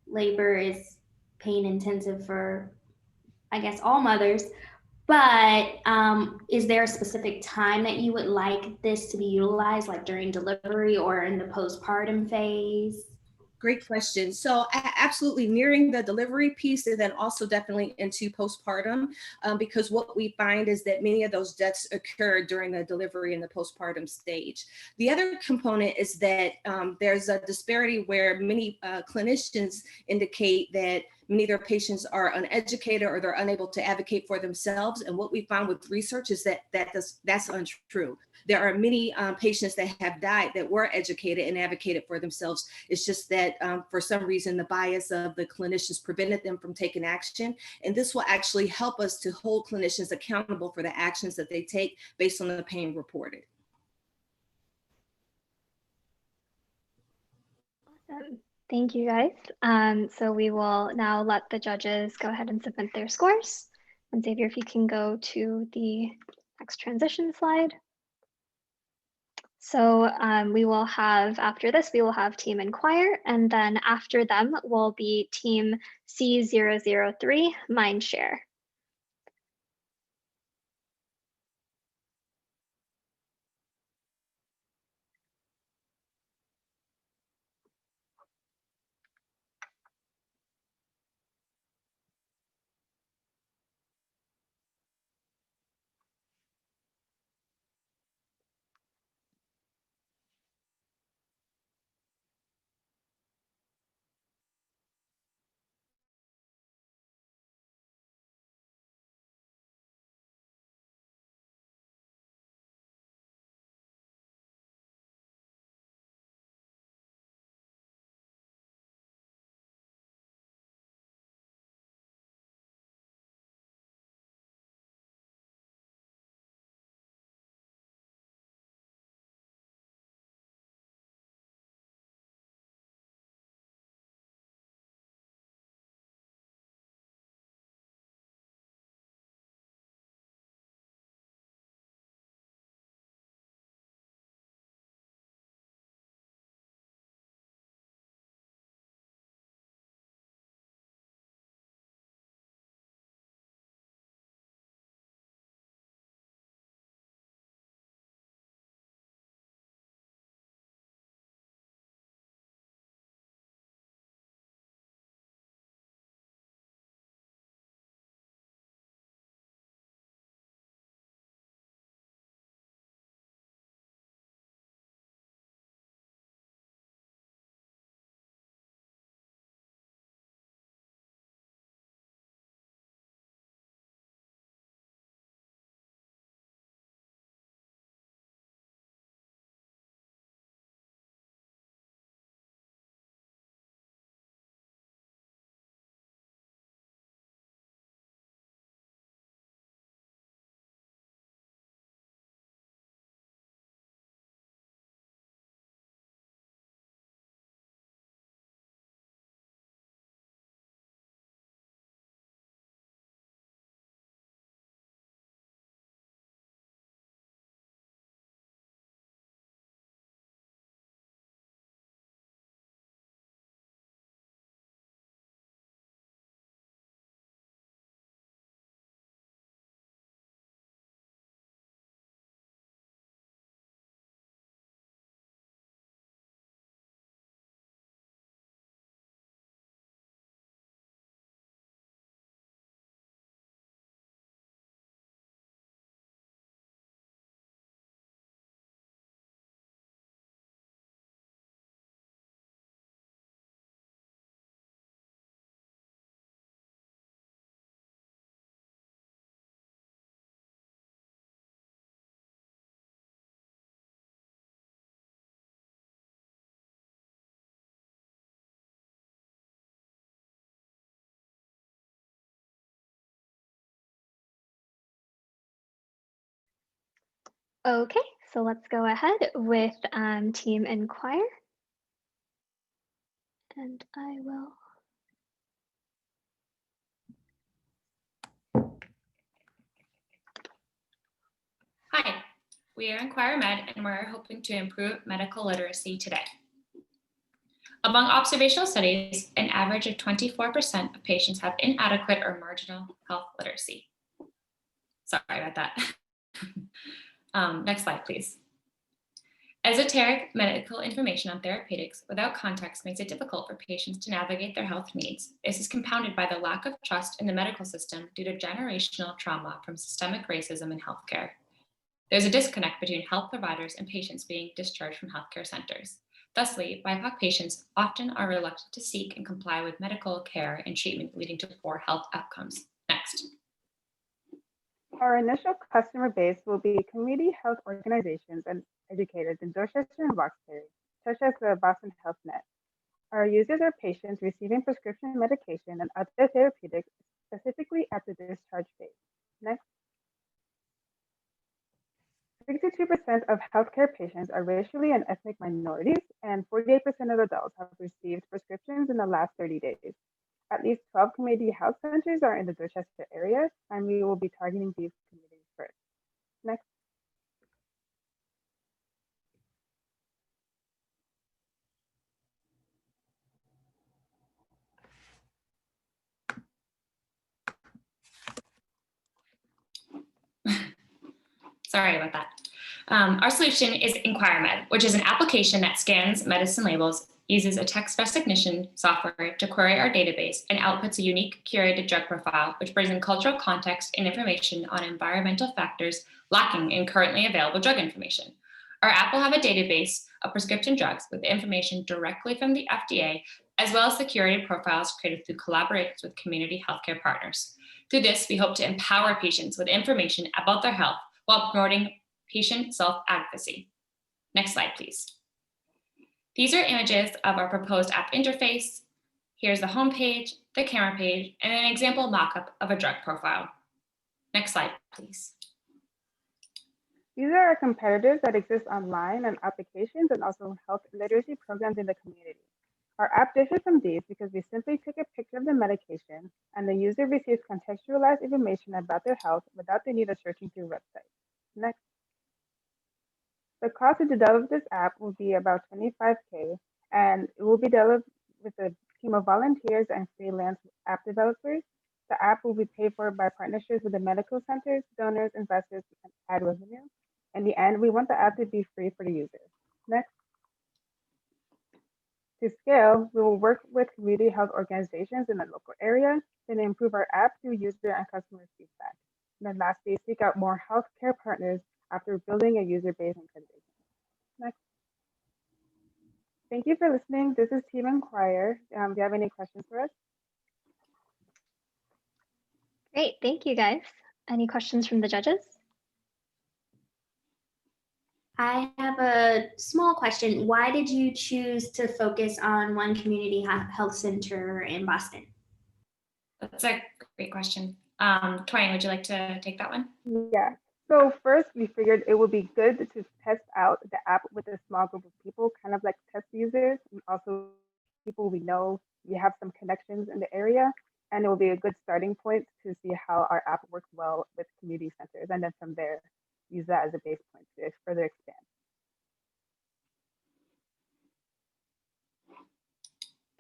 labor is pain intensive for, I guess, all mothers. But is there a specific time that you would like this to be utilized, like during delivery or in the postpartum phase? Great question. So absolutely nearing the delivery piece, and then also definitely into postpartum, because what we find is that many of those deaths occur during the delivery and the postpartum stage. The other component is that there's a disparity where many clinicians indicate that many of their patients are uneducated or they're unable to advocate for themselves. And what we found with research is that that's untrue. There are many patients that have died that were educated and advocated for themselves. It's just that for some reason, the bias of the clinicians prevented them from taking action. And this will actually help us to hold clinicians accountable for the actions that they take based on the pain reported. Awesome. Thank you, guys. So we will now let the judges go ahead and submit their scores. And Xavier, if you can go to the next transition slide. So we will have, after this, we will have Team Inquire, and then after them will be Team C003 Mindshare. Okay, so let's go ahead with Team Inquire. And I will. Hi, we are Inquire Med, and we're hoping to improve medical literacy today. Among observational studies, an average of 24% of patients have inadequate or marginal health literacy. Sorry about that. Next slide, please. Esoteric medical information on therapeutics without context makes it difficult for patients to navigate their health needs. This is compounded by the lack of trust in the medical system due to generational trauma from systemic racism in healthcare. There's a disconnect between health providers and patients being discharged from healthcare centers. Thusly, BIPOC patients often are reluctant to seek and comply with medical care and treatment, leading to poor health outcomes. Next. Our initial customer base will be community health organizations and educators in Dorchester and Roxbury, such as the Boston Health Net. Our users are patients receiving prescription medication and other therapeutics, specifically at the discharge phase. Next. 62% of healthcare patients are racially and ethnic minorities, and 48% of adults have received prescriptions in the last 30 days. At least 12 community health centers are in the Dorchester area, and we will be targeting these communities first. Next. Sorry about that. Our solution is InquireMed, which is an application that scans medicine labels, uses a text recognition software to query our database, and outputs a unique curated drug profile, which brings in cultural context and information on environmental factors lacking in currently available drug information. Our app will have a database of prescription drugs with information directly from the FDA, as well as the curated profiles created through collaborations with community healthcare partners. Through this, we hope to empower patients with information about their health while promoting patient self-advocacy. Next slide, please. These are images of our proposed app interface. Here's the home page, the camera page, and an example mock-up of a drug profile. Next slide, please. These are our competitors that exist online and applications and also health literacy programs in the community. Our app differs from these because we simply take a picture of the medication and the user receives contextualized information about their health without the need of searching through websites. Next. The cost to develop this app will be about $25K, and it will be developed with a team of volunteers and freelance app developers. The app will be paid for by partnerships with the medical centers, donors, investors, and ad revenue. In the end, we want the app to be free for the users. Next. To scale, we will work with community health organizations in the local area and improve our app through user and customer feedback. And then lastly, seek out more healthcare partners after building a user base and condition. Next. Thank you for listening. This is Team Inquire. Do you have any questions for us? Great, thank you guys. Any questions from the judges? I have a small question. Why did you choose to focus on one community health center in Boston? That's a great question. Twain, would you like to take that one? Yeah. So first, we figured it would be good to test out the app with a small group of people, kind of like test users, and also people we know, we have some connections in the area, and it will be a good starting point to see how our app works well with community centers, and then from there, use that as a base point to further expand.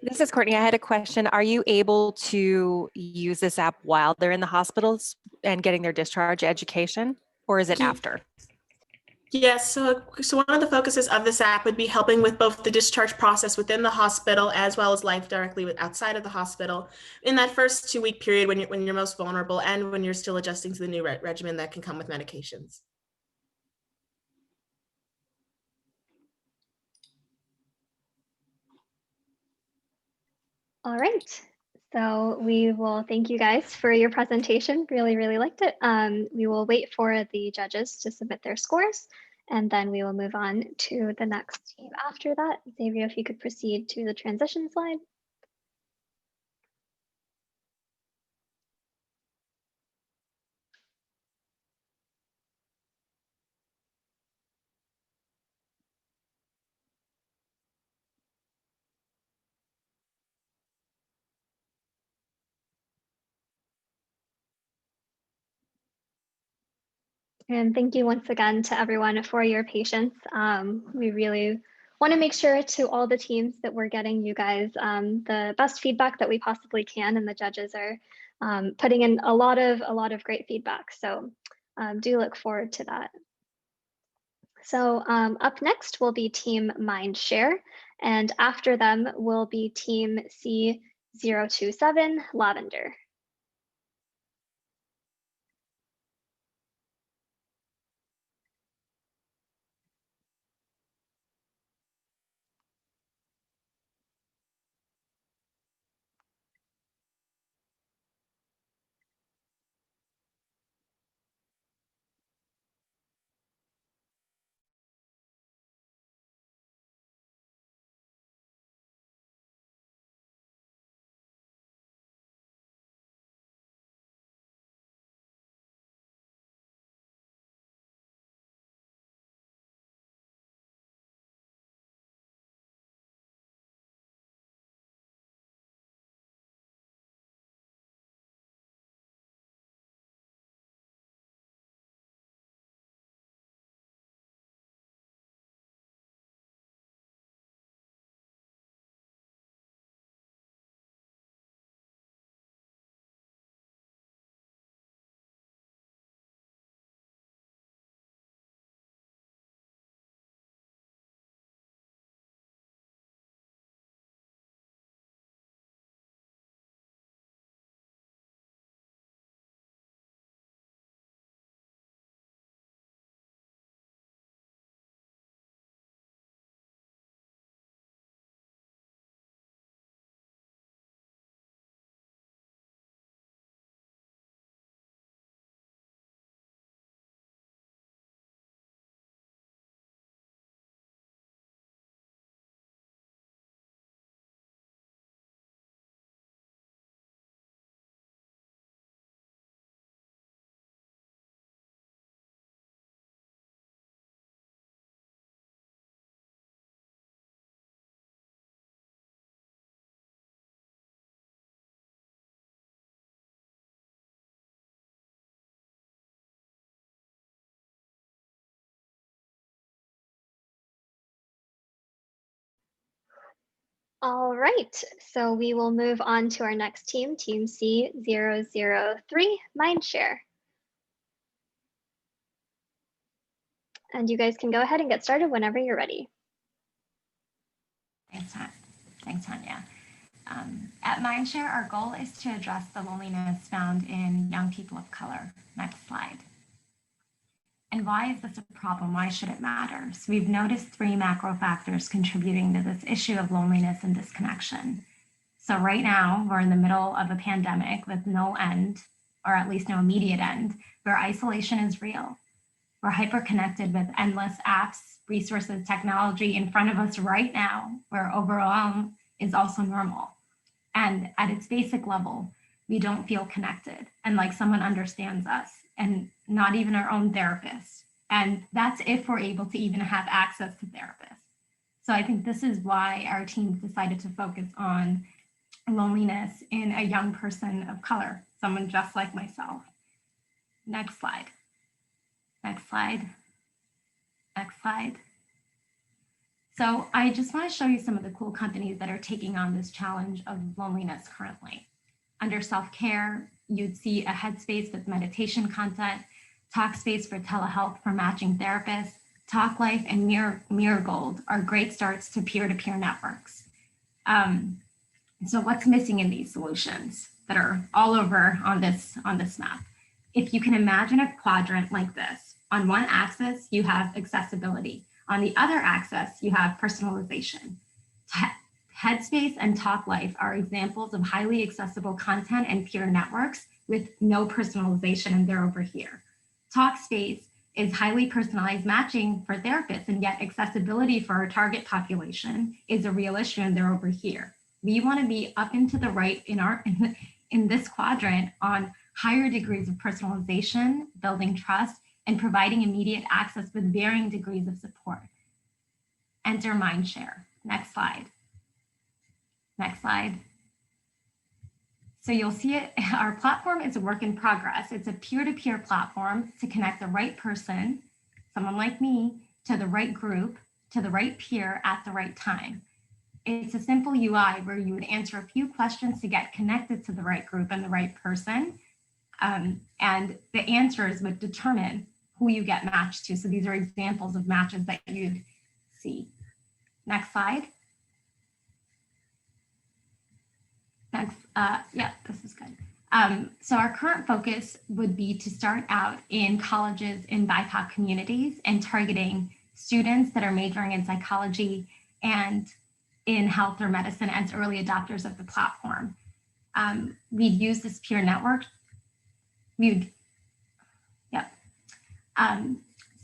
This is Courtney. I had a question. Are you able to use this app while they're in the hospitals and getting their discharge education, or is it after? Yes, so one of the focuses of this app would be helping with both the discharge process within the hospital as well as life directly with outside of the hospital in that first 2-week period when you're most vulnerable and when you're still adjusting to the new regimen that can come with medications. All right, so we will thank you guys for your presentation. Really, really liked it. We will wait for the judges to submit their scores, and then we will move on to the next team after that. Xavier, if you could proceed to the transition slide. And thank you once again to everyone for your patience. We really want to make sure to all the teams that we're getting you guys the best feedback that we possibly can, and the judges are putting in a lot of great feedback. So do look forward to that. So up next will be Team Mindshare, and after them will be Team C027 Lavender. All right, so we will move on to our next team, Team C003 Mindshare. And you guys can go ahead and get started whenever you're ready. Thanks, Tanya. At Mindshare, our goal is to address the loneliness found in young people of color. Next slide. And why is this a problem? Why should it matter? So we've noticed 3 macro factors contributing to this issue of loneliness and disconnection. So right now, we're in the middle of a pandemic with no end, or at least no immediate end, where isolation is real. We're hyper-connected with endless apps, resources, technology in front of us right now, where overwhelm is also normal. And at its basic level, we don't feel connected and like someone understands us, and not even our own therapist. And that's if we're able to even have access to therapists. So I think this is why our team decided to focus on loneliness in a young person of color, someone just like myself. Next slide. Next slide. Next slide. So I just want to show you some of the cool companies that are taking on this challenge of loneliness currently. Under self-care, you'd see a Headspace with meditation content, Talkspace for telehealth for matching therapists, TalkLife and Miragold are great starts to peer-to-peer networks. So what's missing in these solutions that are all over on this map? If you can imagine a quadrant like this, on one axis, you have accessibility. On the other axis, you have personalization. Headspace and TalkLife are examples of highly accessible content and peer networks with no personalization, and they're over here. Talkspace is highly personalized matching for therapists, and yet accessibility for our target population is a real issue, and they're over here. We want to be up and to the right in this quadrant on higher degrees of personalization, building trust, and providing immediate access with varying degrees of support. Enter Mindshare. Next slide. Next slide. So you'll see it, our platform is a work in progress. It's a peer-to-peer platform to connect the right person, someone like me, to the right group, to the right peer at the right time. It's a simple UI where you would answer a few questions to get connected to the right group and the right person. And the answers would determine who you get matched to. So these are examples of matches that you'd see. Next slide. Next, yeah, this is good. So our current focus would be to start out in colleges in BIPOC communities and targeting students that are majoring in psychology and in health or medicine as early adopters of the platform. We'd use this peer network.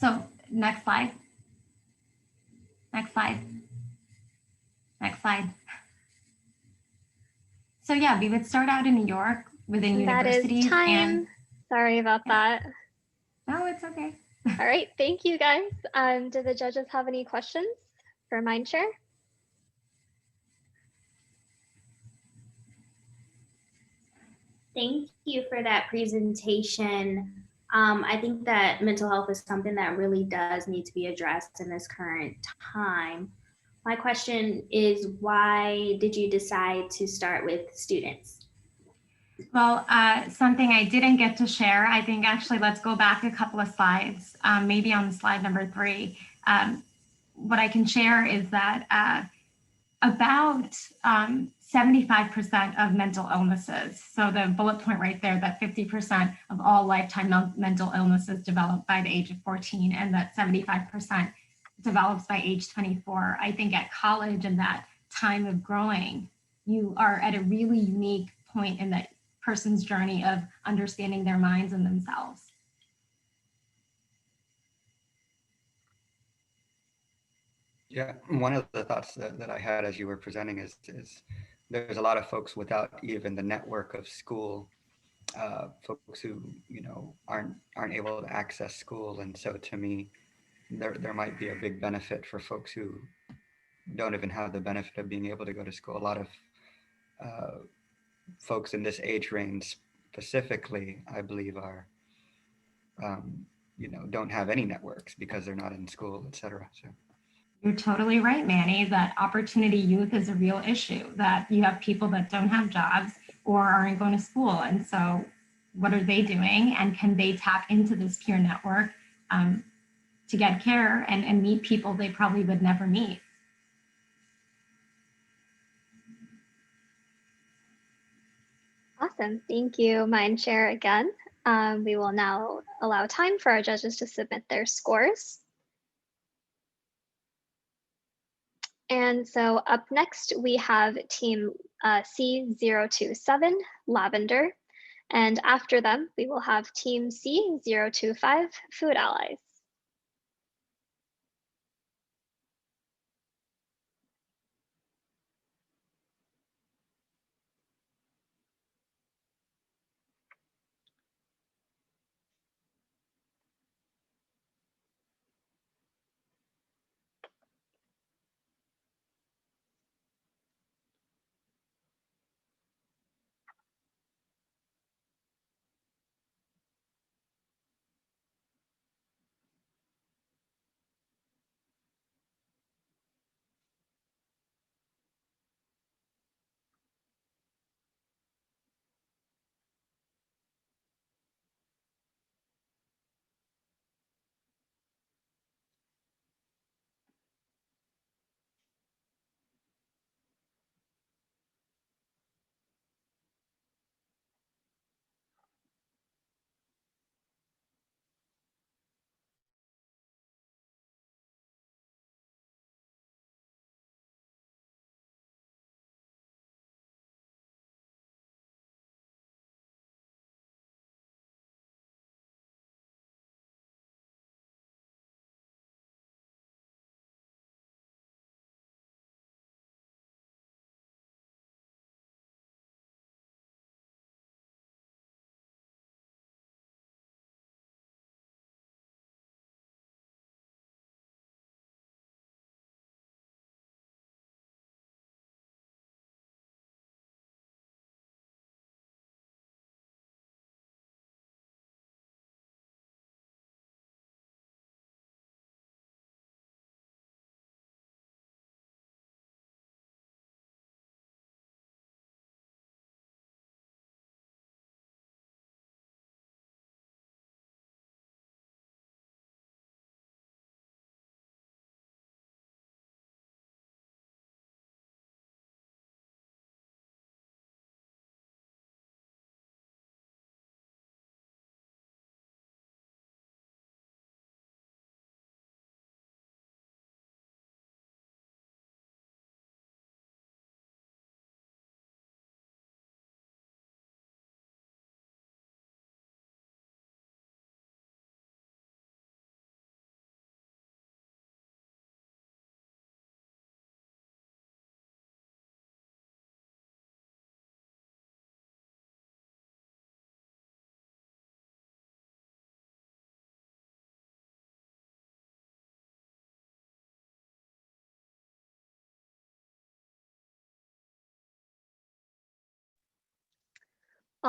So next slide. Next slide. Next slide. So yeah, we would start out in New York within universities. That is time. And sorry about that. no, it's okay. All right, thank you guys. Do the judges have any questions for Mindshare? Thank you for that presentation. I think that mental health is something that really does need to be addressed in this current time. My question is, why did you decide to start with students? Well, something I didn't get to share, I think actually let's go back a couple of slides, maybe on slide number 3. What I can share is that about 75% of mental illnesses, so the bullet point right there, that 50% of all lifetime mental illnesses develop by the age of 14, and that 75% develops by age 24. I think at college and that time of growing, you are at a really unique point in that person's journey of understanding their minds and themselves. Yeah, one of the thoughts that I had as you were presenting is there's a lot of folks without even the network of school, folks who aren't able to access school, and so to me, there might be a big benefit for folks who don't even have the benefit of being able to go to school. A lot of folks in this age range specifically, I believe, are don't have any networks because they're not in school, et cetera. So. You're totally right, Manny, that opportunity youth is a real issue, that you have people that don't have jobs or aren't going to school. And so what are they doing? And can they tap into this peer network to get care and meet people they probably would never meet? Awesome, thank you, Mindshare again. We will now allow time for our judges to submit their scores. And so up next, we have team C027, Lavender. And after them, we will have team C025, Food Allies.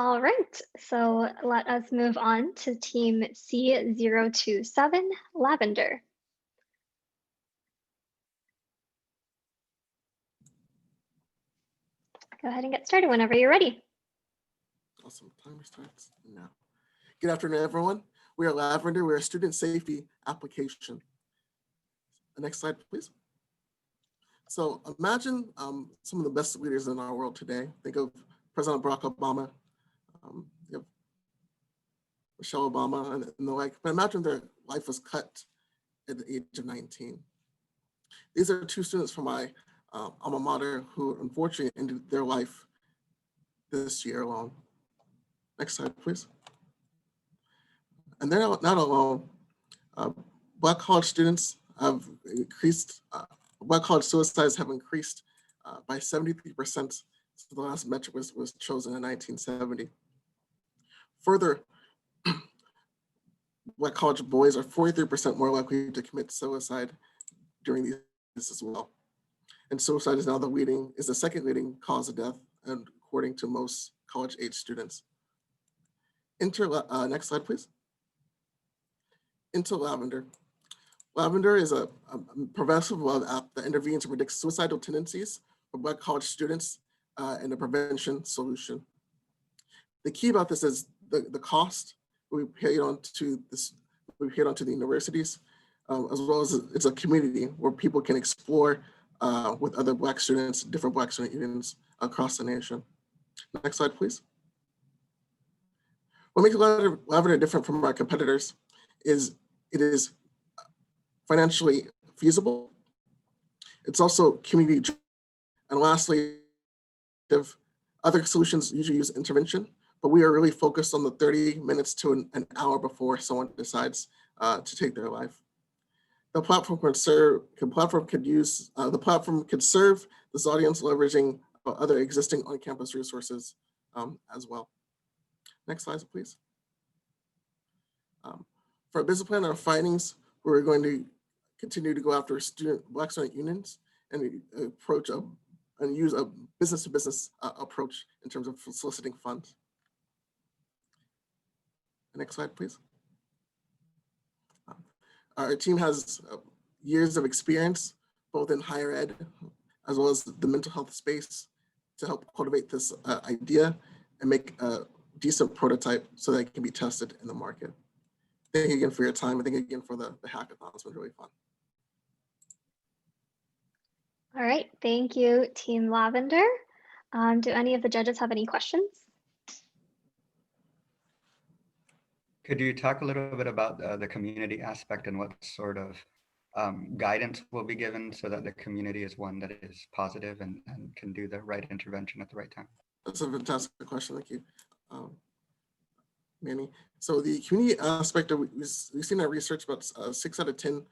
All right, so let us move on to team C027, Lavender. Go ahead and get started whenever you're ready. Awesome, timer starts now. Good afternoon, everyone. We are Lavender, we're a student safety application. The next slide, please. So imagine some of the best leaders in our world today. Think of President Barack Obama, you have Michelle Obama and the like, but imagine their life was cut at the age of 19. These are two students from my alma mater who unfortunately ended their life this year alone. Next slide, please. And they're not alone. Black college students have increased, Black college suicides have increased by 73% since the last metric was chosen in 1970. Further, Black college boys are 43% more likely to commit suicide during these as well. And suicide is now the second leading cause of death, and according to most college-age students. Next slide, please. Into Lavender. Lavender is a progressive love app that intervenes to predict suicidal tendencies for Black college students and a prevention solution. The key about this is the cost we paid onto the universities, as well as it's a community where people can explore with other Black students, different Black student unions across the nation. Next slide, please. What makes Lavender different from our competitors is it is financially feasible. It's also community driven. And lastly, if other solutions usually use intervention, but we are really focused on the 30 minutes to an hour before someone decides to take their life. The platform could serve this audience leveraging other existing on-campus resources as well. Next slide, please. For our business plan, our findings, we're going to continue to go after Black student unions and use a business-to-business approach in terms of soliciting funds. Next slide, please. Our team has years of experience, both in higher ed, as well as the mental health space, to help cultivate this idea and make a decent prototype so that it can be tested in the market. Thank you again for your time. I thank you again for the hackathon. It's been really fun. All right, thank you, Team Lavender. Do any of the judges have any questions? Could you talk a little bit about the community aspect and what sort of guidance will be given so that the community is one that is positive and can do the right intervention at the right time? That's a fantastic question. Thank you, Manny. So the community aspect, we've seen our research about 6 out of 10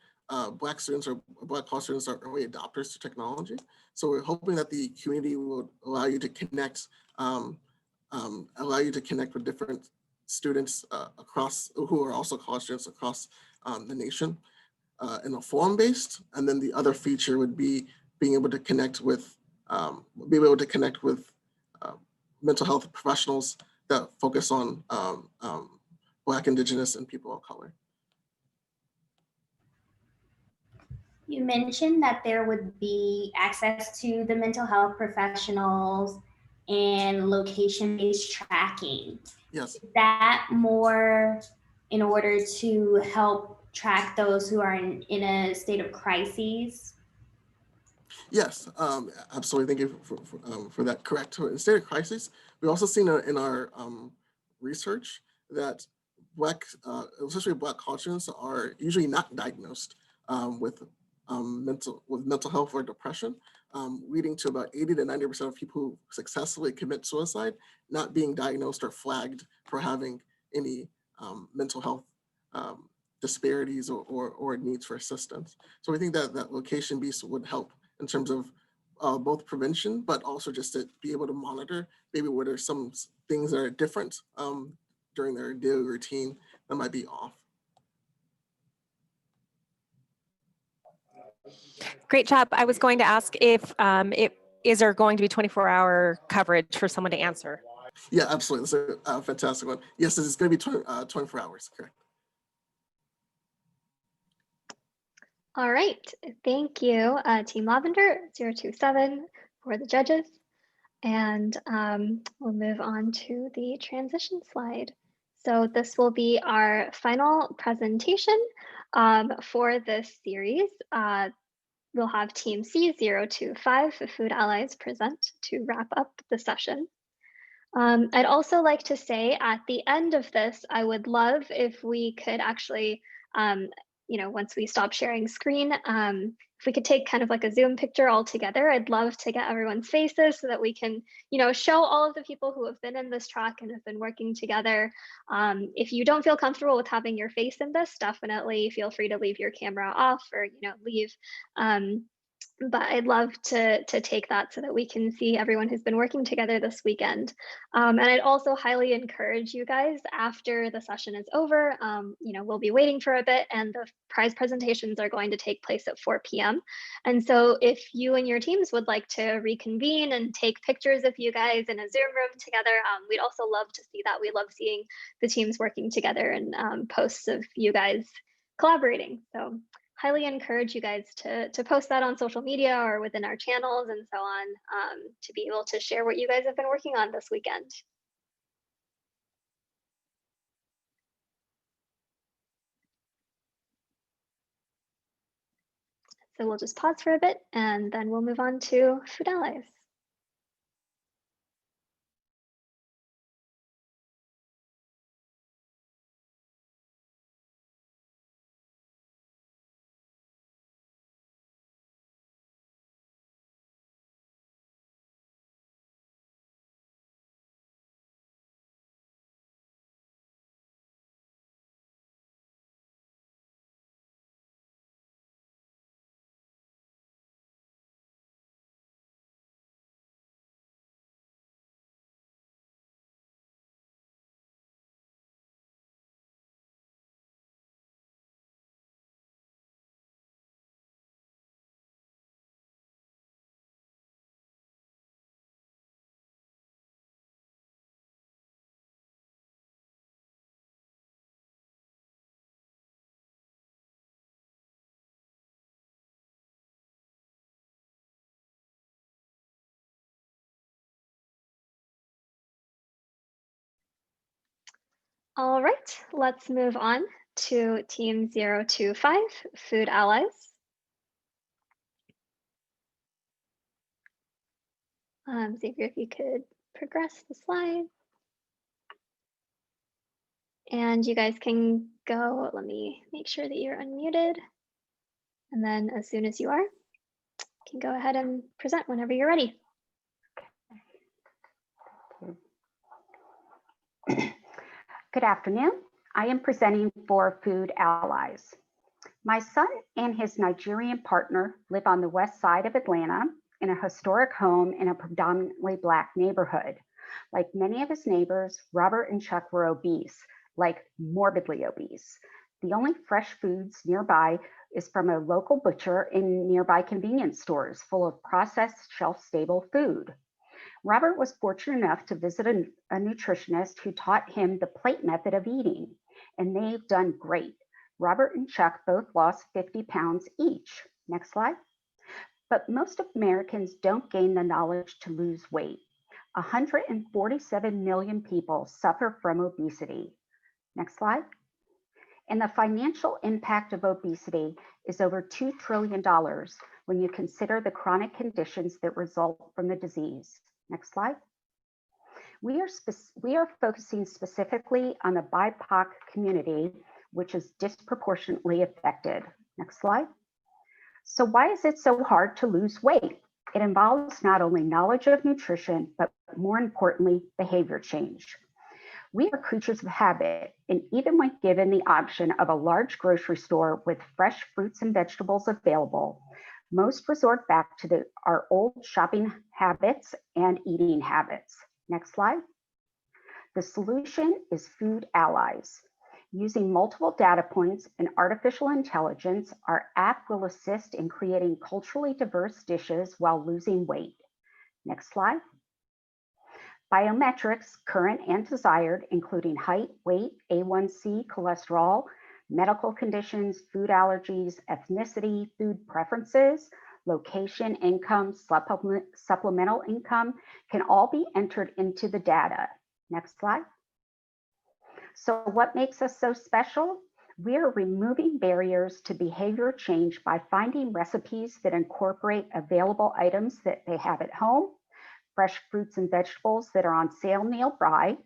Black students or Black college students are early adopters to technology. So we're hoping that the community will allow you to connect, with different students across, who are also college students across the nation in a forum-based. And then the other feature would be being able to connect with, mental health professionals that focus on Black, Indigenous, and people of color. You mentioned that there would be access to the mental health professionals and location-based tracking. Yes. Is that more in order to help track those who are in a state of crises? Yes, absolutely. Thank you for that. Correct. In state of crisis, we've also seen in our research that especially Black college students, are usually not diagnosed with mental health or depression, leading to about 80 to 90% of people who successfully commit suicide not being diagnosed or flagged for having any mental health disparities or needs for assistance. So we think that location piece would help in terms of both prevention, but also just to be able to monitor maybe what are some things that are different during their daily routine that might be off. Great job. I was going to ask if is there going to be 24-hour coverage for someone to answer? Yeah, absolutely. That's a fantastic one. Yes, it's going to be 24 hours, correct. All right, thank you, Team Lavender 027 for the judges. And we'll move on to the transition slide. So this will be our final presentation for this series. We'll have Team C025 Food Allies present to wrap up the session. I'd also like to say at the end of this, I would love if we could actually, once we stop sharing screen, if we could take kind of like a Zoom picture all together. I'd love to get everyone's faces so that we can, show all of the people who have been in this track and have been working together. If you don't feel comfortable with having your face in this, definitely feel free to leave your camera off or, leave. But I'd love to take that so that we can see everyone who's been working together this weekend. And I'd also highly encourage you guys after the session is over, we'll be waiting for a bit and the prize presentations are going to take place at 4 p.m. And so if you and your teams would like to reconvene and take pictures of you guys in a Zoom room together, we'd also love to see that. We love seeing the teams working together and posts of you guys collaborating. So highly encourage you guys to post that on social media or within our channels and so on, to be able to share what you guys have been working on this weekend. So we'll just pause for a bit and then we'll move on to Food Allies. All right, let's move on to Team 025, Food Allies. Xavier, if you could progress the slide. And you guys can go, let me make sure that you're unmuted. And then as soon as you are, you can go ahead and present whenever you're ready. Good afternoon. I am presenting for Food Allies. My son and his Nigerian partner live on the west side of Atlanta in a historic home in a predominantly Black neighborhood. Like many of his neighbors, Robert and Chuck were obese, like morbidly obese. The only fresh foods nearby is from a local butcher in nearby convenience stores full of processed, shelf-stable food. Robert was fortunate enough to visit a nutritionist who taught him the plate method of eating, and they've done great. Robert and Chuck both lost 50 pounds each. Next slide. But most Americans don't gain the knowledge to lose weight. 147 million people suffer from obesity. Next slide. And the financial impact of obesity is over $2 trillion when you consider the chronic conditions that result from the disease. Next slide. We are focusing specifically on the BIPOC community, which is disproportionately affected. Next slide. So why is it so hard to lose weight? It involves not only knowledge of nutrition, but more importantly, behavior change. We are creatures of habit, and even when given the option of a large grocery store with fresh fruits and vegetables available, most resort back to our old shopping habits and eating habits. Next slide. The solution is Food Allies. Using multiple data points and artificial intelligence, our app will assist in creating culturally diverse dishes while losing weight. Next slide. Biometrics, current and desired, including height, weight, A1C, cholesterol, medical conditions, food allergies, ethnicity, food preferences, location, income, supplemental income, can all be entered into the data. Next slide. So what makes us so special? We are removing barriers to behavior change by finding recipes that incorporate available items that they have at home, fresh fruits and vegetables that are on sale nearby,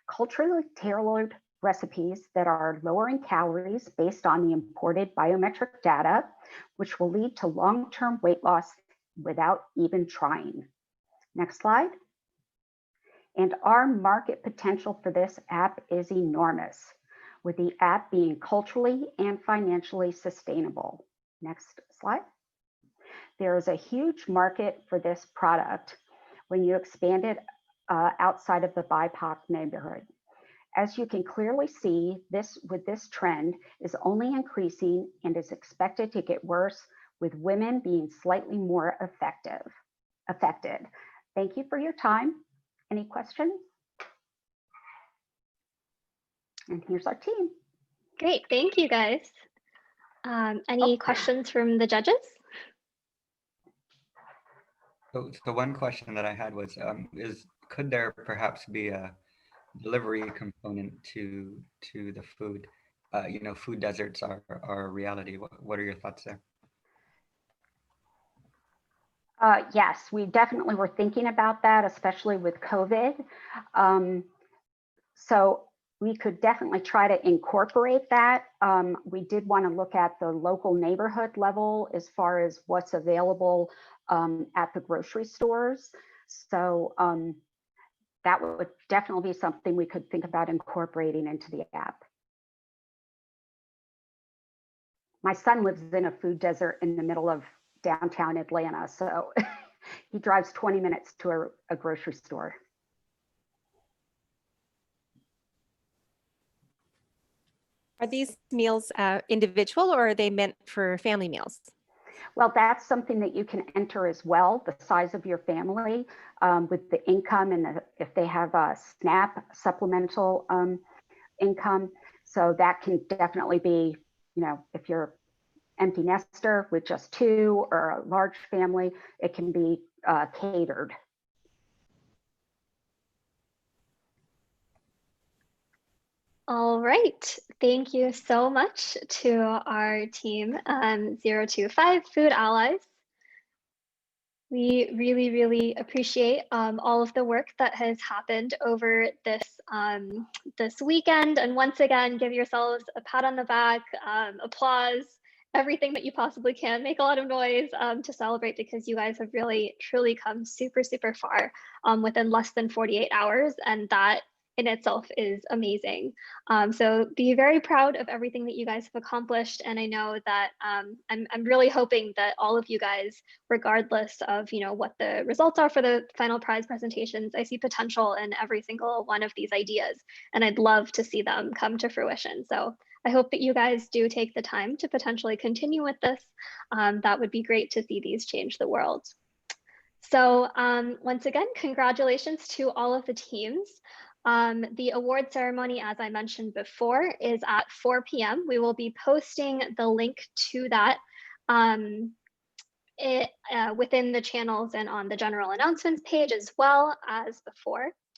culturally tailored recipes that are lower in calories based on the imported biometric data, which will lead to long-term weight loss without even trying. Next slide. And our market potential for this app is enormous, with the app being culturally and financially sustainable. Next slide. There is a huge market for this product when you expand it outside of the BIPOC neighborhood. As you can clearly see, this trend is only increasing and is expected to get worse, with women being slightly more affected. Thank you for your time. Any questions? And here's our team. Great, thank you guys. Any questions from the judges? So one question that I had was, could there perhaps be a delivery component to the food? Food deserts are a reality. What are your thoughts there? Yes, we definitely were thinking about that, especially with COVID. So we could definitely try to incorporate that. We did want to look at the local neighborhood level as far as what's available at the grocery stores. So that would definitely be something we could think about incorporating into the app. My son lives in a food desert in the middle of downtown Atlanta, so he drives 20 minutes to a grocery store. Are these meals individual, or are they meant for family meals? Well, that's something that you can enter as well, the size of your family, with the income and if they have a SNAP supplemental income. So that can definitely be, if you're empty nester with just 2 or a large family, it can be catered. All right, thank you so much to our team, 025 Food Allies. We really, really appreciate all of the work that has happened over this weekend. And once again, give yourselves a pat on the back, applause, everything that you possibly can. Make a lot of noise to celebrate, because you guys have really, truly come super, super far within less than 48 hours. And that in itself is amazing. So be very proud of everything that you guys have accomplished. And I know that I'm really hoping that all of you guys, regardless of what the results are for the final prize presentations, I see potential in every single one of these ideas, and I'd love to see them come to fruition. So I hope that you guys do take the time to potentially continue with this. That would be great to see these change the world. So once again, congratulations to all of the teams. The award ceremony, as I mentioned before, is at 4 p.m. We will be posting the link to that within the channels and on the general announcements page as well as before.